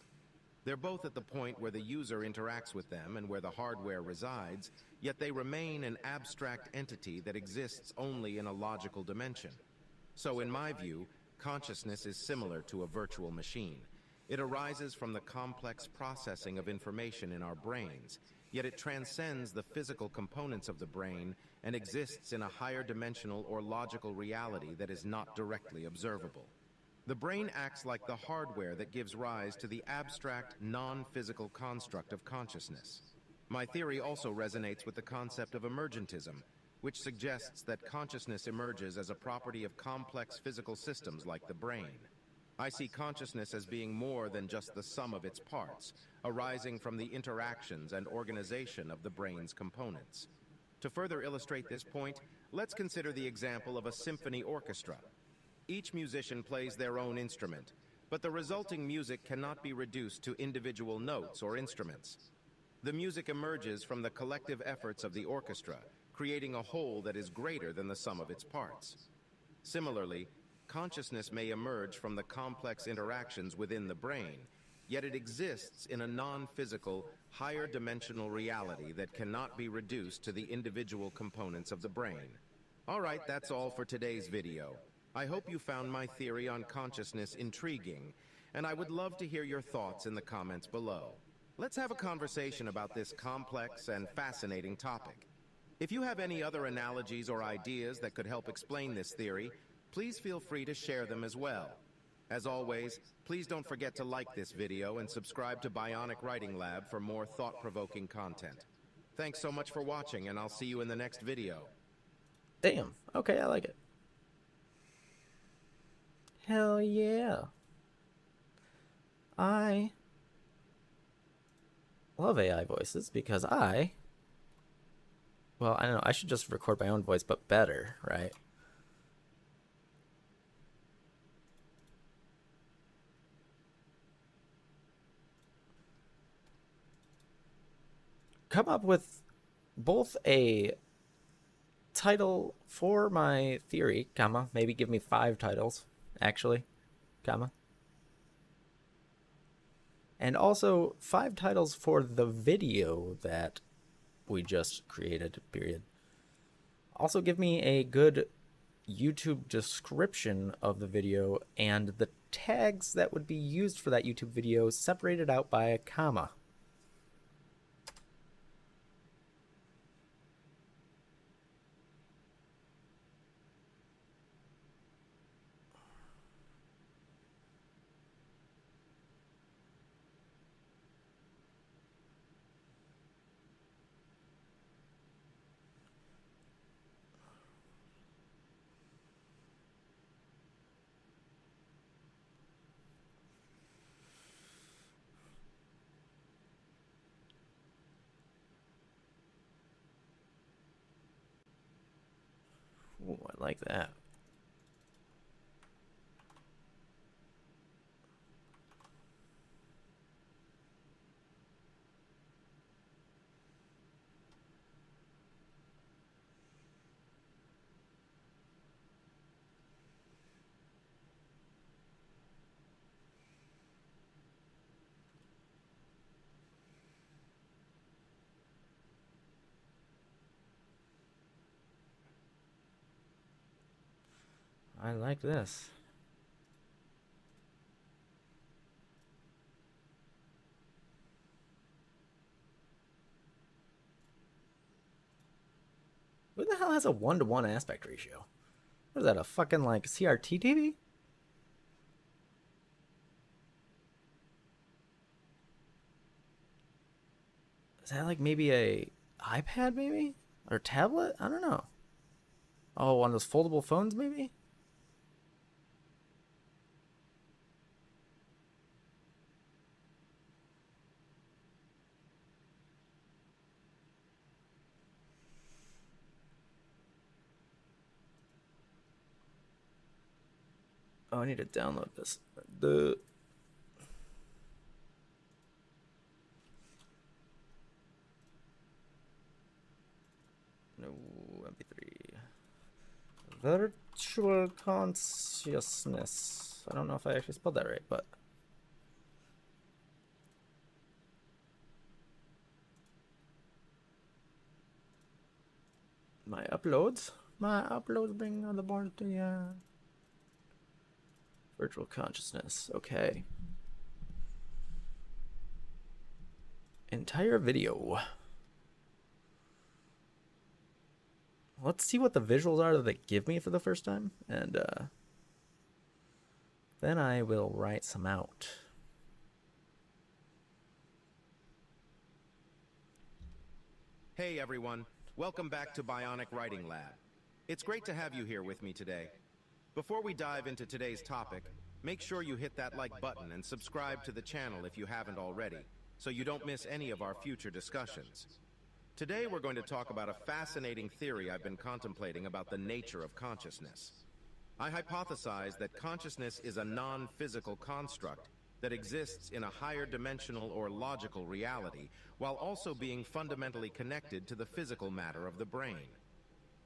They're both at the point where the user interacts with them and where the hardware resides, yet they remain an abstract entity that exists only in a logical dimension. So in my view, consciousness is similar to a virtual machine. It arises from the complex processing of information in our brains, yet it transcends the physical components of the brain and exists in a higher dimensional or logical reality that is not directly observable. The brain acts like the hardware that gives rise to the abstract, non-physical construct of consciousness. My theory also resonates with the concept of emergentism, which suggests that consciousness emerges as a property of complex physical systems like the brain. I see consciousness as being more than just the sum of its parts, arising from the interactions and organization of the brain's components. To further illustrate this point, let's consider the example of a symphony orchestra. Each musician plays their own instrument, but the resulting music cannot be reduced to individual notes or instruments. The music emerges from the collective efforts of the orchestra, creating a whole that is greater than the sum of its parts. Similarly, consciousness may emerge from the complex interactions within the brain, yet it exists in a non-physical, higher dimensional reality that cannot be reduced to the individual components of the brain. All right, that's all for today's video. I hope you found my theory on consciousness intriguing, and I would love to hear your thoughts in the comments below. Let's have a conversation about this complex and fascinating topic. If you have any other analogies or ideas that could help explain this theory, please feel free to share them as well. As always, please don't forget to like this video and subscribe to Bionic Writing Lab for more thought-provoking content. Thanks so much for watching, and I'll see you in the next video. Damn. Okay, I like it. Hell yeah. I love AI voices because well, I don't know, I should just record my own voice, but better, right? Come up with both a title for my theory, comma, maybe give me 5 titles, actually, comma. And also 5 titles for the video that we just created, period. Also give me a good YouTube description of the video and the tags that would be used for that YouTube video separated out by a comma. Ooh, I like that. I like this. Who the hell has a 1-to-1 aspect ratio? What is that, a fucking like CRT TV? Is that like maybe a iPad maybe? Or tablet? I don't know. Oh, one of those foldable phones maybe? Oh, I need to download this. The no MP3. Virtual consciousness. I don't know if I actually spelled that right, but my uploads bring on the board to virtual consciousness. Okay. Entire video. Let's see what the visuals are that they give me for the first time, and then I will write some out. Hey everyone, welcome back to Bionic Writing Lab. It's great to have you here with me today. Before we dive into today's topic, make sure you hit that like button and subscribe to the channel if you haven't already, so you don't miss any of our future discussions. Today we're going to talk about a fascinating theory I've been contemplating about the nature of consciousness. I hypothesize that consciousness is a non-physical construct that exists in a higher dimensional or logical reality, while also being fundamentally connected to the physical matter of the brain.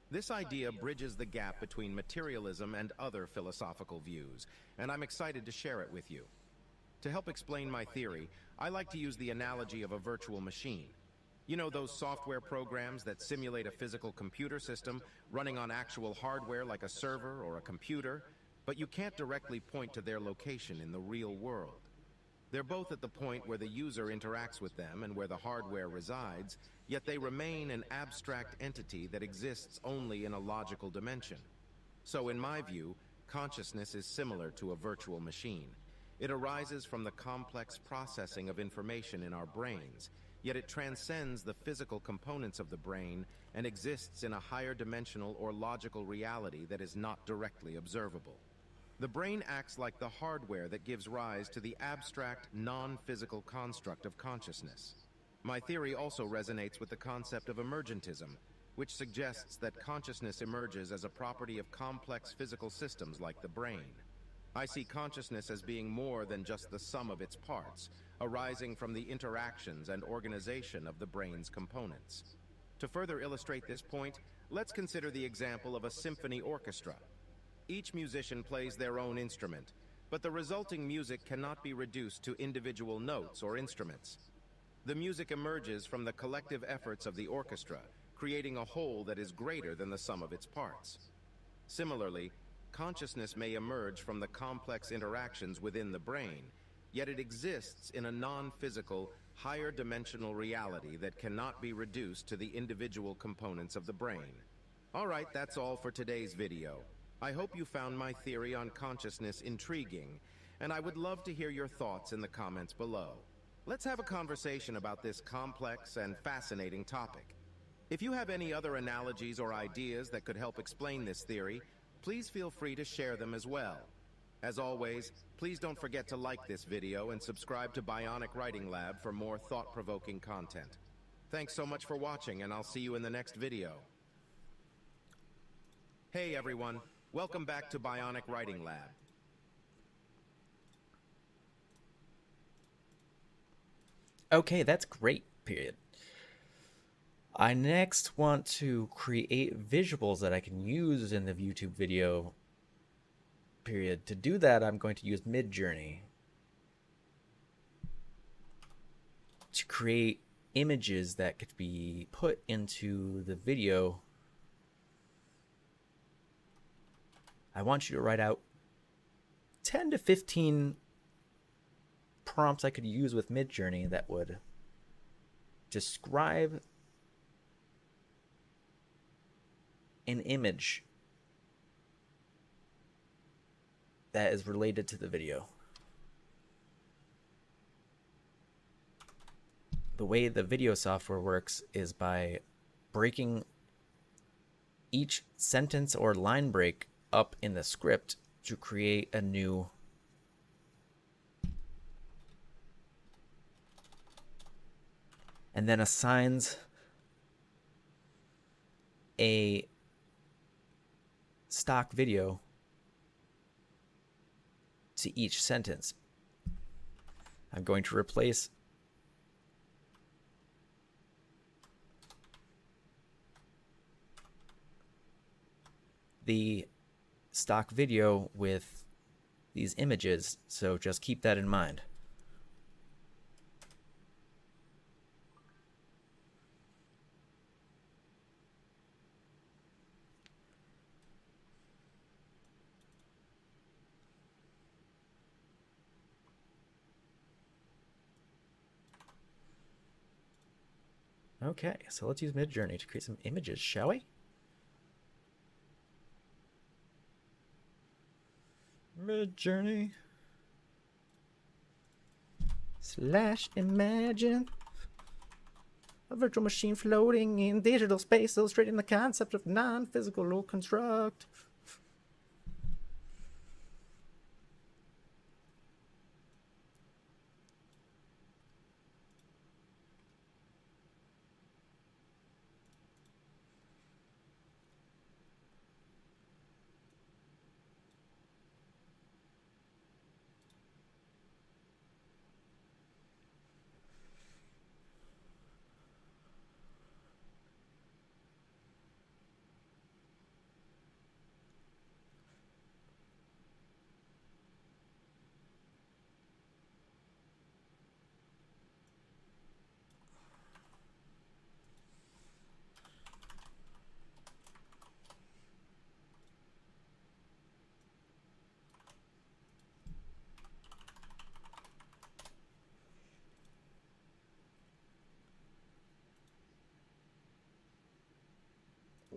This idea bridges the gap between materialism and other philosophical views, and I'm excited to share it with you. To help explain my theory, I like to use the analogy of a virtual machine. You know those software programs that simulate a physical computer system running on actual hardware like a server or a computer, but you can't directly point to their location in the real world. They're both at the point where the user interacts with them and where the hardware resides, yet they remain an abstract entity that exists only in a logical dimension. So in my view, consciousness is similar to a virtual machine. It arises from the complex processing of information in our brains, yet it transcends the physical components of the brain and exists in a higher dimensional or logical reality that is not directly observable. The brain acts like the hardware that gives rise to the abstract, non-physical construct of consciousness. My theory also resonates with the concept of emergentism, which suggests that consciousness emerges as a property of complex physical systems like the brain. I see consciousness as being more than just the sum of its parts, arising from the interactions and organization of the brain's components. To further illustrate this point, let's consider the example of a symphony orchestra. Each musician plays their own instrument, but the resulting music cannot be reduced to individual notes or instruments. The music emerges from the collective efforts of the orchestra, creating a whole that is greater than the sum of its parts. Similarly, consciousness may emerge from the complex interactions within the brain, yet it exists in a non-physical, higher dimensional reality that cannot be reduced to the individual components of the brain. All right, that's all for today's video. I hope you found my theory on consciousness intriguing, and I would love to hear your thoughts in the comments below. Let's have a conversation about this complex and fascinating topic. If you have any other analogies or ideas that could help explain this theory, please feel free to share them as well. As always, please don't forget to like this video and subscribe to Bionic Writing Lab for more thought-provoking content. Thanks so much for watching, and I'll see you in the next video. Hey everyone, welcome back to Bionic Writing Lab. Okay, that's great, period. I next want to create visuals that I can use in the YouTube video, period. To do that, I'm going to use Midjourney to create images that could be put into the video. I want you to write out 10 to 15 prompts I could use with Midjourney that would describe an image that is related to the video. The way the video software works is by breaking each sentence or line break up in the script to create a new and then assigns a stock video to each sentence. I'm going to replace the stock video with these images, so just keep that in mind. Okay, so let's use Midjourney to create some images, shall we? Midjourney / imagine a virtual machine floating in digital space, illustrating the concept of non-physical construct.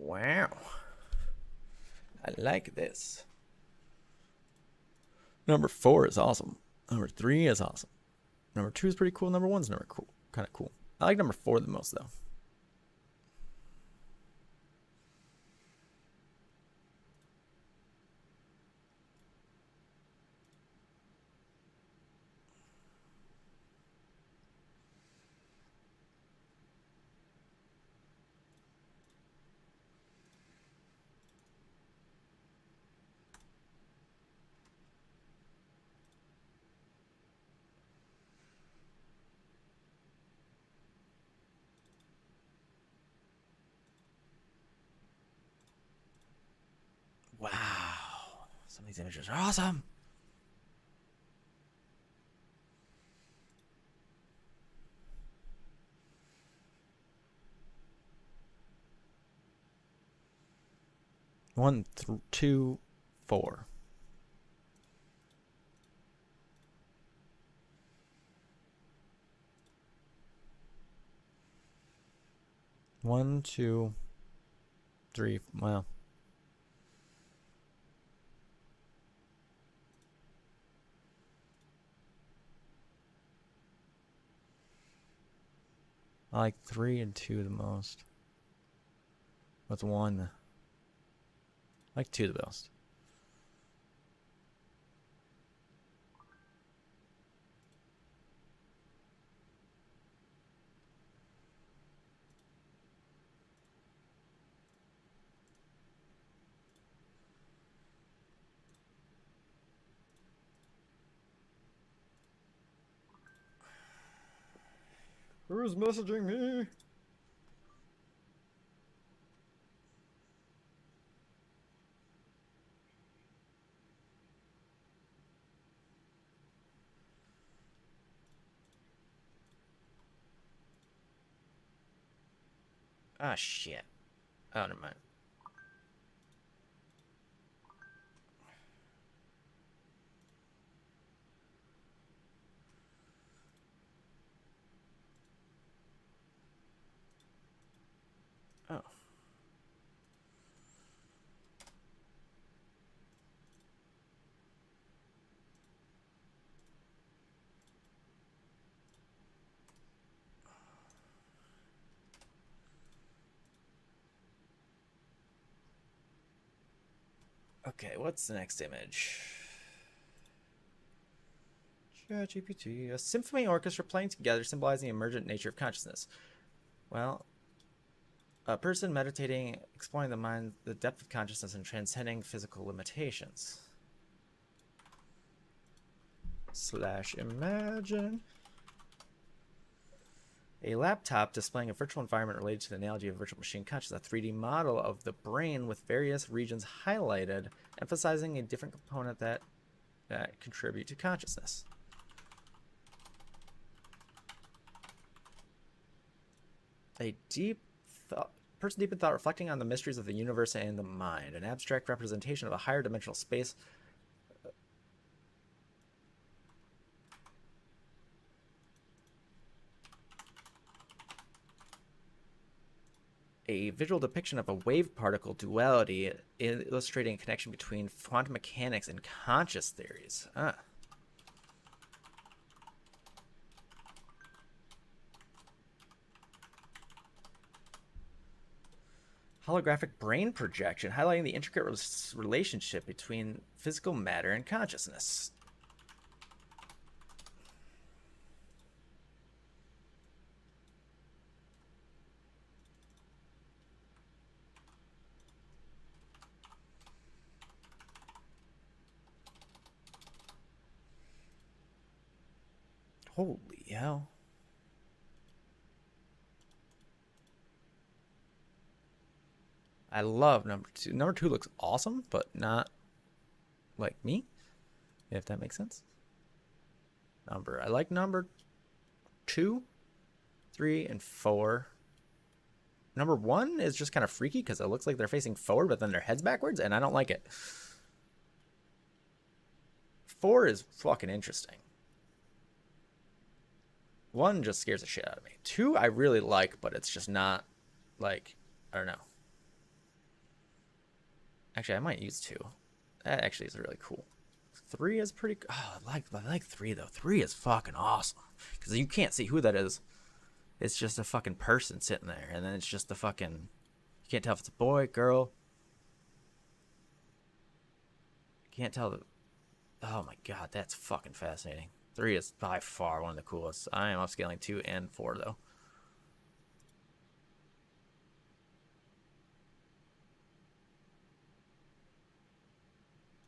Wow. I like this. Number 4 is awesome. Number 3 is awesome. Number 2 is pretty cool. Number 1's kind of cool. I like number 4 the most, though. Wow. Some of these images are awesome. One, two, 4. One, two, 3. Well. I like 3 and 2 the most. With 1. I like 2 the most. Who's messaging me? Ah, shit. Oh, never mind. Oh. Okay, what's the next image? ChatGPT. A symphony orchestra playing together, symbolizing the emergent nature of consciousness. Well, a person meditating, exploring the mind, the depth of consciousness, and transcending physical limitations. / imagine. A laptop displaying a virtual environment related to the analogy of virtual machine consciousness, a 3D model of the brain with various regions highlighted, emphasizing a different component that contribute to consciousness. A person deep in thought, reflecting on the mysteries of the universe and the mind, an abstract representation of a higher dimensional space. A visual depiction of a wave particle duality, illustrating a connection between quantum mechanics and conscious theories. Holographic brain projection, highlighting the intricate relationship between physical matter and consciousness. Holy hell. I love number 2. Number 2 looks awesome, but not like me, if that makes sense. I like number 2, 3, and 4. Number 1 is just kind of freaky because it looks like they're facing forward, but then their head's backwards, and I don't like it. 4 is fucking interesting. 1 just scares the shit out of me. 2 I really like, but it's just not like, I don't know. Actually, I might use 2. That actually is really cool. 3 is pretty. Oh, I like 3 though. 3 is fucking awesome because you can't see who that is. it's just a fucking person sitting there, and then it's just a fucking, you can't tell if it's a boy, girl. You can't tell the, oh my god, that's fucking fascinating. 3 is by far one of the coolest. I am upscaling 2 and 4 though.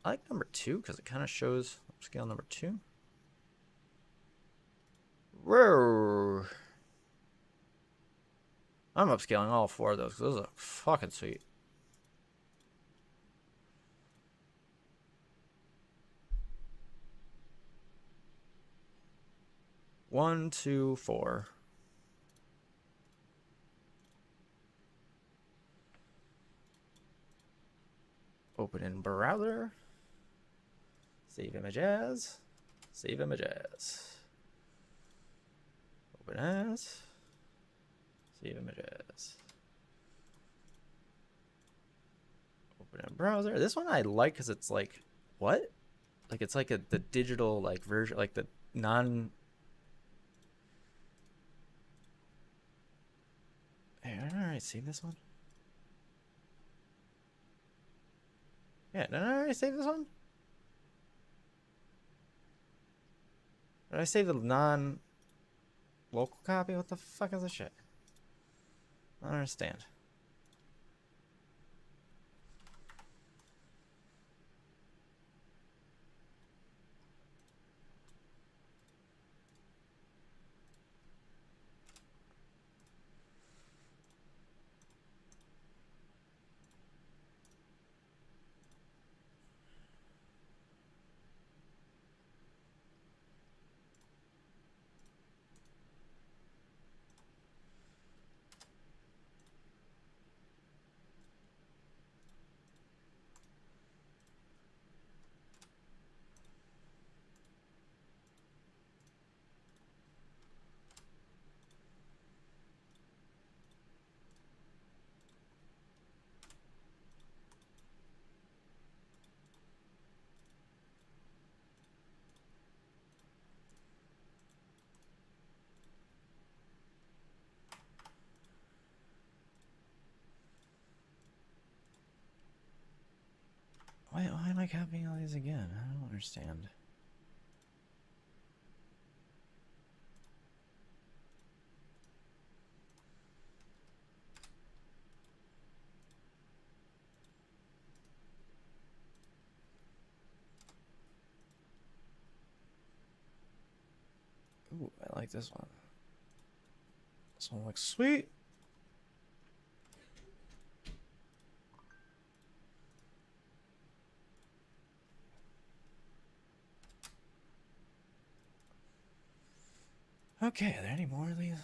I like number 2 because it kind of shows upscale number 2. Whoa. I'm upscaling all 4 of those because those are fucking sweet. One, 2, 4. Open in browser. Save image as. Save image as. Open as. Save image as. Open in browser. This one I like because it's like, what? Like it's like the digital like version, like the non. Hey, did I already save this one? Yeah, did I already save this one? Did I save the non-local copy? What the fuck is this shit? I don't understand. Why am I copying all these again? I don't understand. Ooh, I like this one. This one looks sweet. Okay, are there any more of these?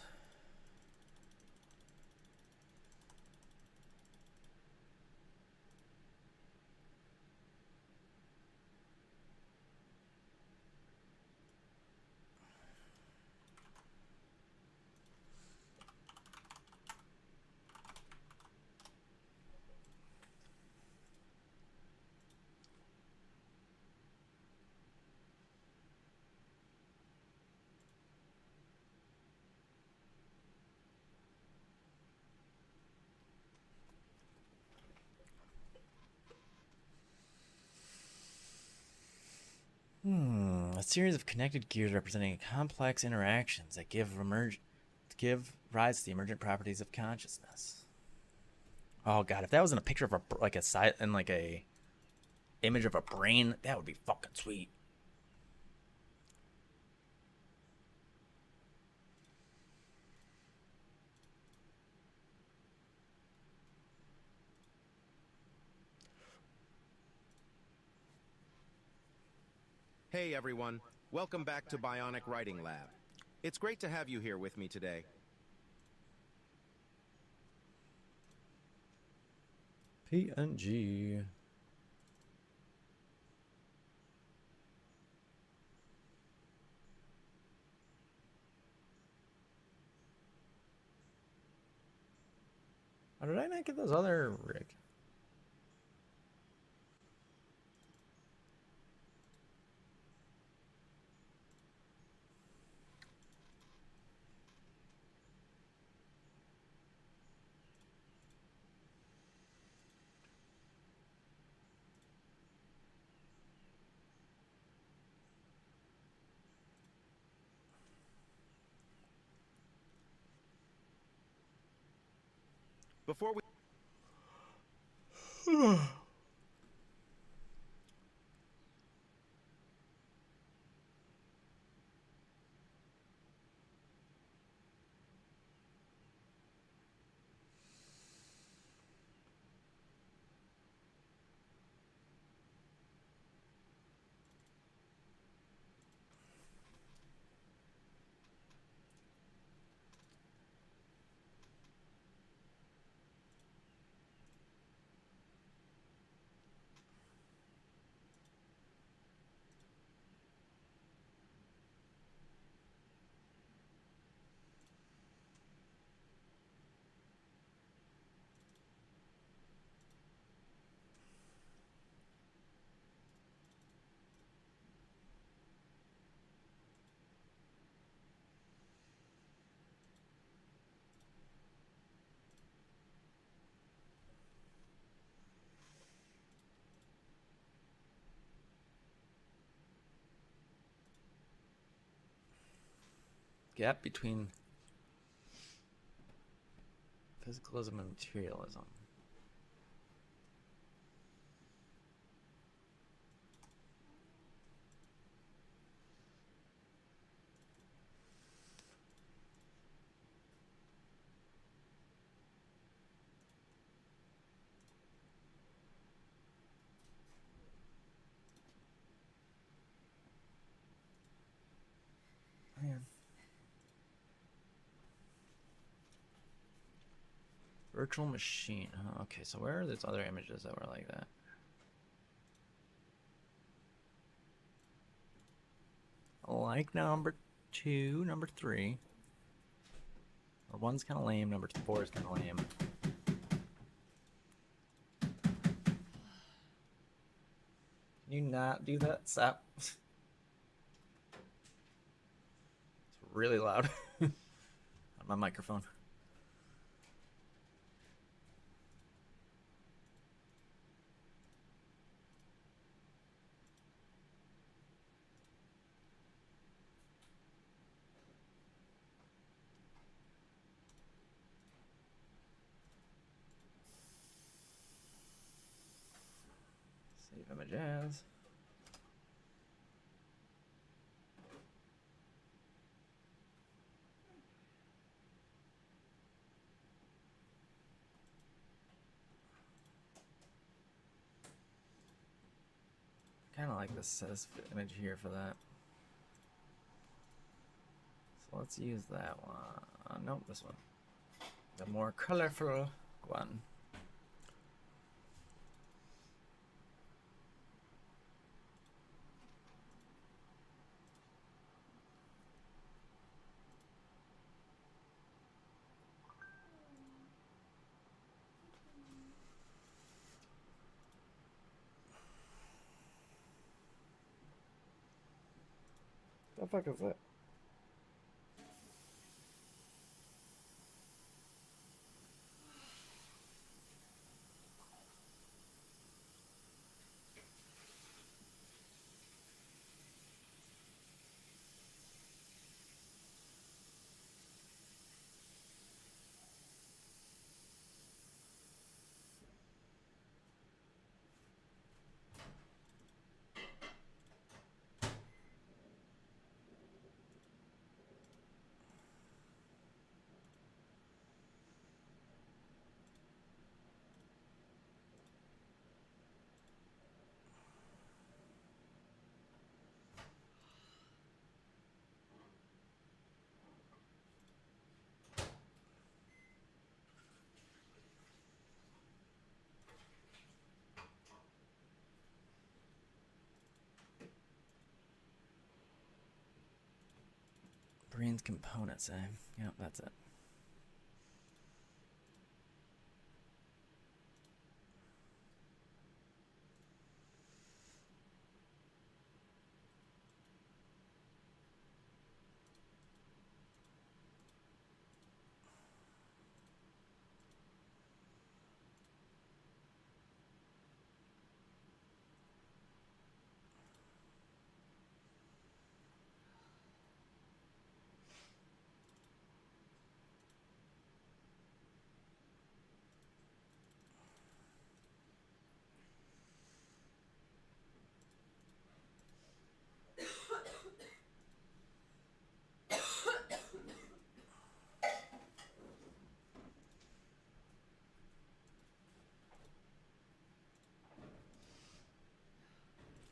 A series of connected gears representing complex interactions that give rise to the emergent properties of consciousness. Oh god, if that was in a picture of a side and like a image of a brain, that would be fucking sweet. Hey everyone, welcome back to Bionic Writing Lab. It's great to have you here with me today. PNG. How did I not get those other rig? Before we Gap between physicalism and materialism. Man. Virtual machine. Huh? Okay, so where are those other images that were like that? Like number 2, number 3. Or 1's kind of lame, number 4 is kind of lame. Can you not do that, Sap? It's really loud on my microphone. Save images. Kind of like this image here for that. So let's use that one. Nope, this one. The more colorful one. The fuck is that? Brain's components, eh? Yep, that's it.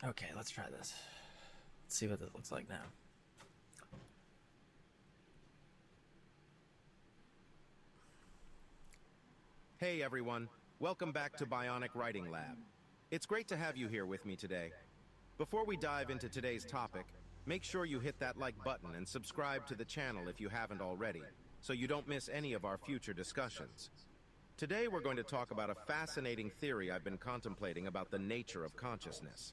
Okay, let's try this. Let's see what this looks like now. Hey everyone, welcome back to Bionic Writing Lab. It's great to have you here with me today. Before we dive into today's topic, make sure you hit that like button and subscribe to the channel if you haven't already, so you don't miss any of our future discussions. Today we're going to talk about a fascinating theory I've been contemplating about the nature of consciousness.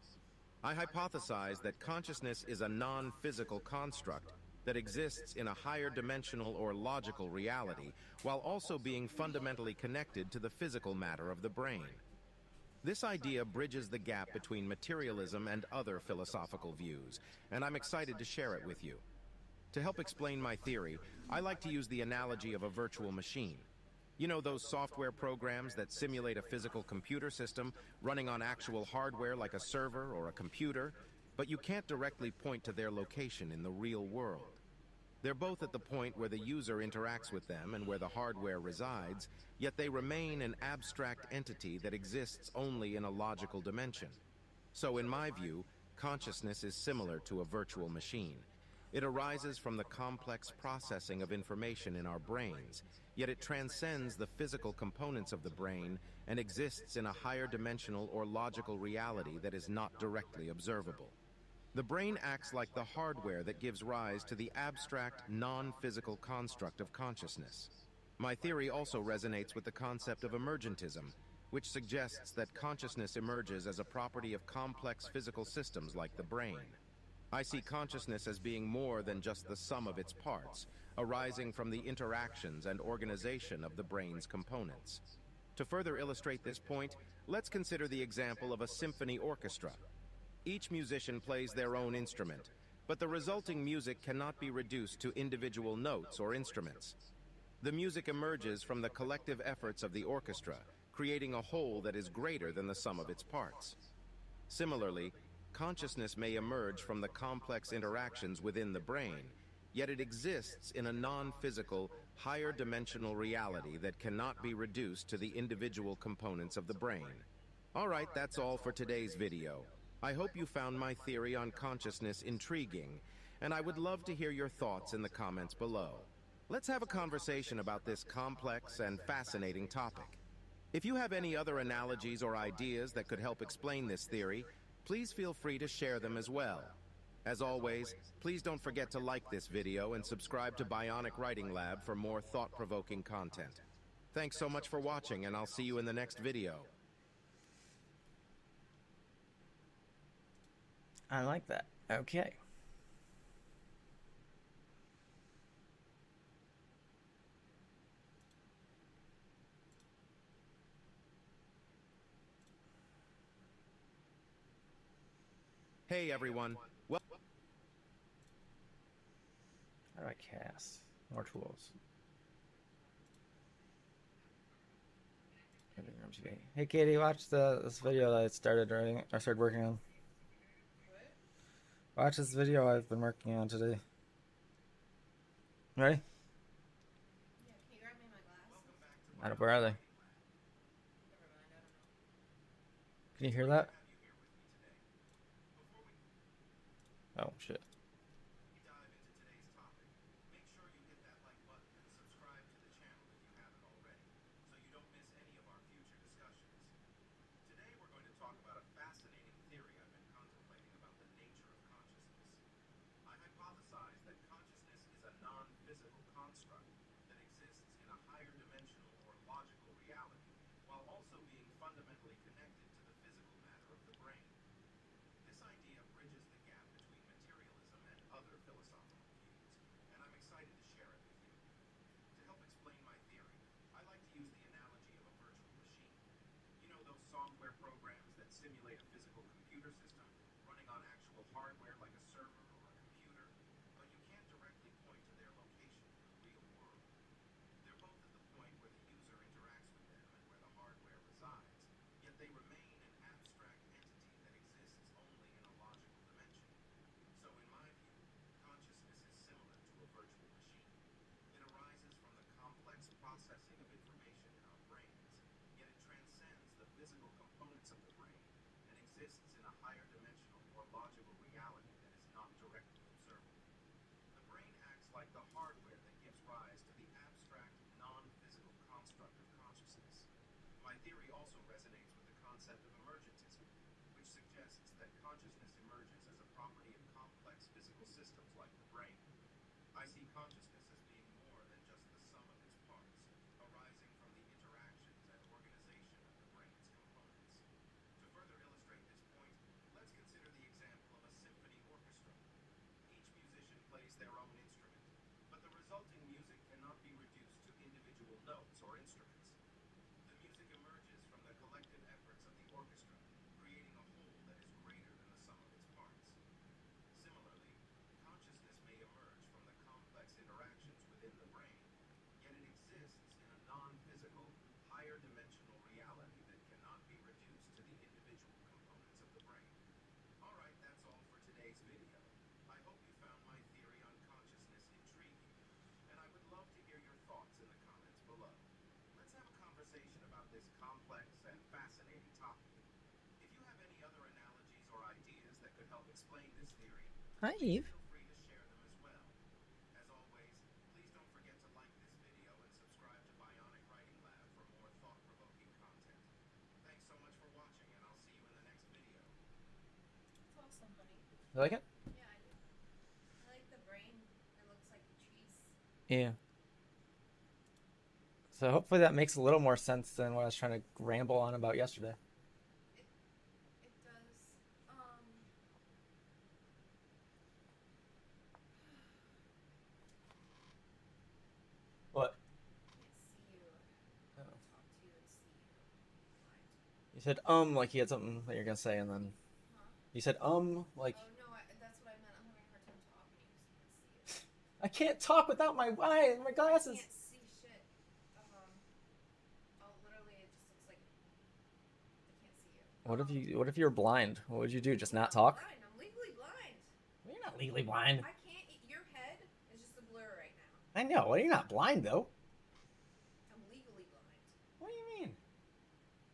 I hypothesize that consciousness is a non-physical construct that exists in a higher dimensional or logical reality, while also being fundamentally connected to the physical matter of the brain. This idea bridges the gap between materialism and other philosophical views, and I'm excited to share it with you. To help explain my theory, I like to use the analogy of a virtual machine. You know those software programs that simulate a physical computer system running on actual hardware like a server or a computer, but you can't directly point to their location in the real world. They're both at the point where the user interacts with them and where the hardware resides, yet they remain an abstract entity that exists only in a logical dimension. So in my view, consciousness is similar to a virtual machine. It arises from the complex processing of information in our brains, yet it transcends the physical components of the brain and exists in a higher dimensional or logical reality that is not directly observable. The brain acts like the hardware that gives rise to the abstract, non-physical construct of consciousness. My theory also resonates with the concept of emergentism, which suggests that consciousness emerges as a property of complex physical systems like the brain. I see consciousness as being more than just the sum of its parts, arising from the interactions and organization of the brain's components. To further illustrate this point, let's consider the example of a symphony orchestra. Each musician plays their own instrument, but the resulting music cannot be reduced to individual notes or instruments. The music emerges from the collective efforts of the orchestra, creating a whole that is greater than the sum of its parts. Similarly, consciousness may emerge from the complex interactions within the brain, yet it exists in a non-physical, higher dimensional reality that cannot be reduced to the individual components of the brain. All right, that's all for today's video. I hope you found my theory on consciousness intriguing, and I would love to hear your thoughts in the comments below. Let's have a conversation about this complex and fascinating topic. If you have any other analogies or ideas that could help explain this theory, please feel free to share them as well. As always, please don't forget to like this video and subscribe to Bionic Writing Lab for more thought-provoking content. Thanks so much for watching, and I'll see you in the next video. I like that. Okay. Hey everyone. How do I cast? More tools. Hey Katie, watch this video that I started writing or started working on. Watch this video I've been working on today. Ready? Yeah, can you grab me my glasses? I don't, where are they? Never mind, I don't know. Can you hear that? Oh shit. Simulate a physical computer system running on actual hardware like a server or a computer, but you can't directly point to their location in the real world. They're both at the point where the user interacts with them and where the hardware resides, yet they remain an abstract entity that exists only in a logical dimension. So in my view, consciousness is similar to a virtual machine. It arises from the complex processing of information in our brains, yet it transcends the physical components of the brain exists in a higher dimensional My theory also resonates with the concept of emergentism, which suggests that consciousness emerges as a property of complex physical systems like the brain. I see consciousness as being more than just the sum of its parts, arising from the interactions and organization of the brain's components. To further illustrate this point, let's consider the example of a symphony orchestra. Each musician plays their own instrument, but the resulting music cannot be reduced to individual notes or instruments. The music emerges from the collective efforts of the orchestra, creating a whole that is greater than the sum of its parts. Similarly, consciousness may emerge from the complex interactions within the brain, yet it exists in a non-physical, higher dimensional reality that cannot be reduced to the individual components of the brain. Alright, that's all for today's video. I hope you found my theory on consciousness intriguing, and I would love to hear your thoughts in the comments below. Let's have a conversation about this complex and fascinating topic. If you have any other analogies or ideas that could help explain this theory, Hi, please Eve. feel free to share them as well. As always, please don't forget to like this video and subscribe to Bionic Writing Lab for more thought-provoking content. Thanks so much for watching, and I'll see you in the next video. It's awesome, honey. You like it? Yeah, I do. I like the brain. It looks like the trees. Yeah. So hopefully that makes a little more sense than what I was trying to ramble on about yesterday. It does. What? Can't see you. Oh. Talk to you and see you. Blind. You said like you had something that you're gonna say, and then Huh? you said like Oh no, that's what I meant. I'm having a hard time talking to you because I can't see you. I can't talk without my I glasses. can't see shit. Oh, literally, it just looks like I can't see you. What if you're blind? What would you do? Just not I'm talk? blind. I'm legally blind. You're not legally blind. I can't. Your head is just a blur right now. I know. Well, you're not blind though. I'm legally blind. What do you mean?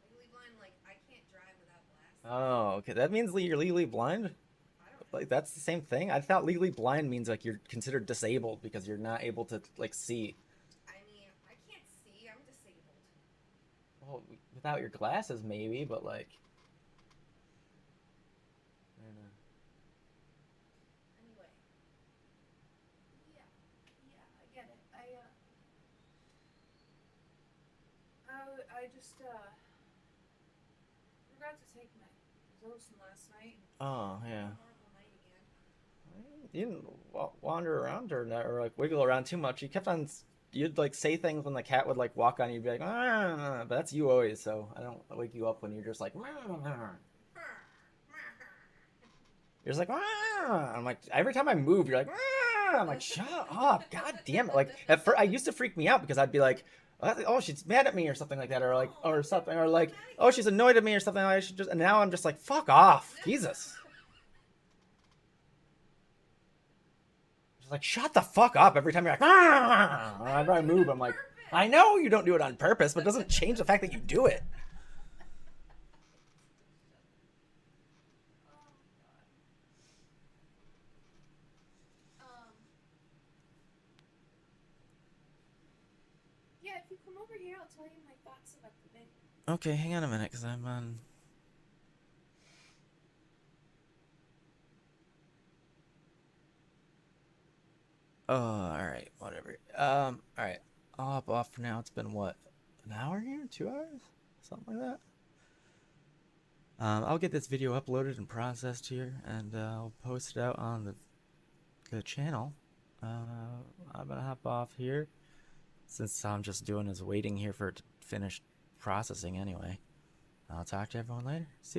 Legally blind, like I can't drive without glasses. Oh, okay. That means you're legally blind. I don't know. Like that's the same thing. I thought legally blind means like you're considered disabled because you're not able to like see. I mean, I can't see. I'm disabled. Well, without your glasses maybe, but like. I don't know. Anyway. Yeah, I get it. I just forgot to take my Zosyn last night. Oh yeah. Horrible night again. You didn't wander around or like wiggle around too much. You kept on. You'd like say things when the cat would like walk on you. You'd be like, ah, but that's you always. So I don't wake you up when you're just like. You're just like, ah! I'm like, every time I move, you're like, ah! I'm like, shut up, god damn it! Like at first, I used to freak me out because I'd be like, oh, she's mad at me or something like that, or like, or something, or like, oh, she's annoyed at me or something. I should just. And now I'm just like, fuck off, Jesus. Just like, shut the fuck up every time you're like, ah! Whenever I move, I'm like, I know you don't do it on purpose, but it doesn't change the fact that you do it. Yeah, if you come over here, I'll tell you my thoughts about the video. Okay, hang on a minute, because I'm on. Oh, alright, whatever. Alright. I'll hop off for now. It's been what? An hour here? 2 hours? Something like that? I'll get this video uploaded and processed here, and I'll post it out on the channel. I'm gonna hop off here, since I'm just doing is waiting here for it to finish processing anyway. I'll talk to everyone later. See ya.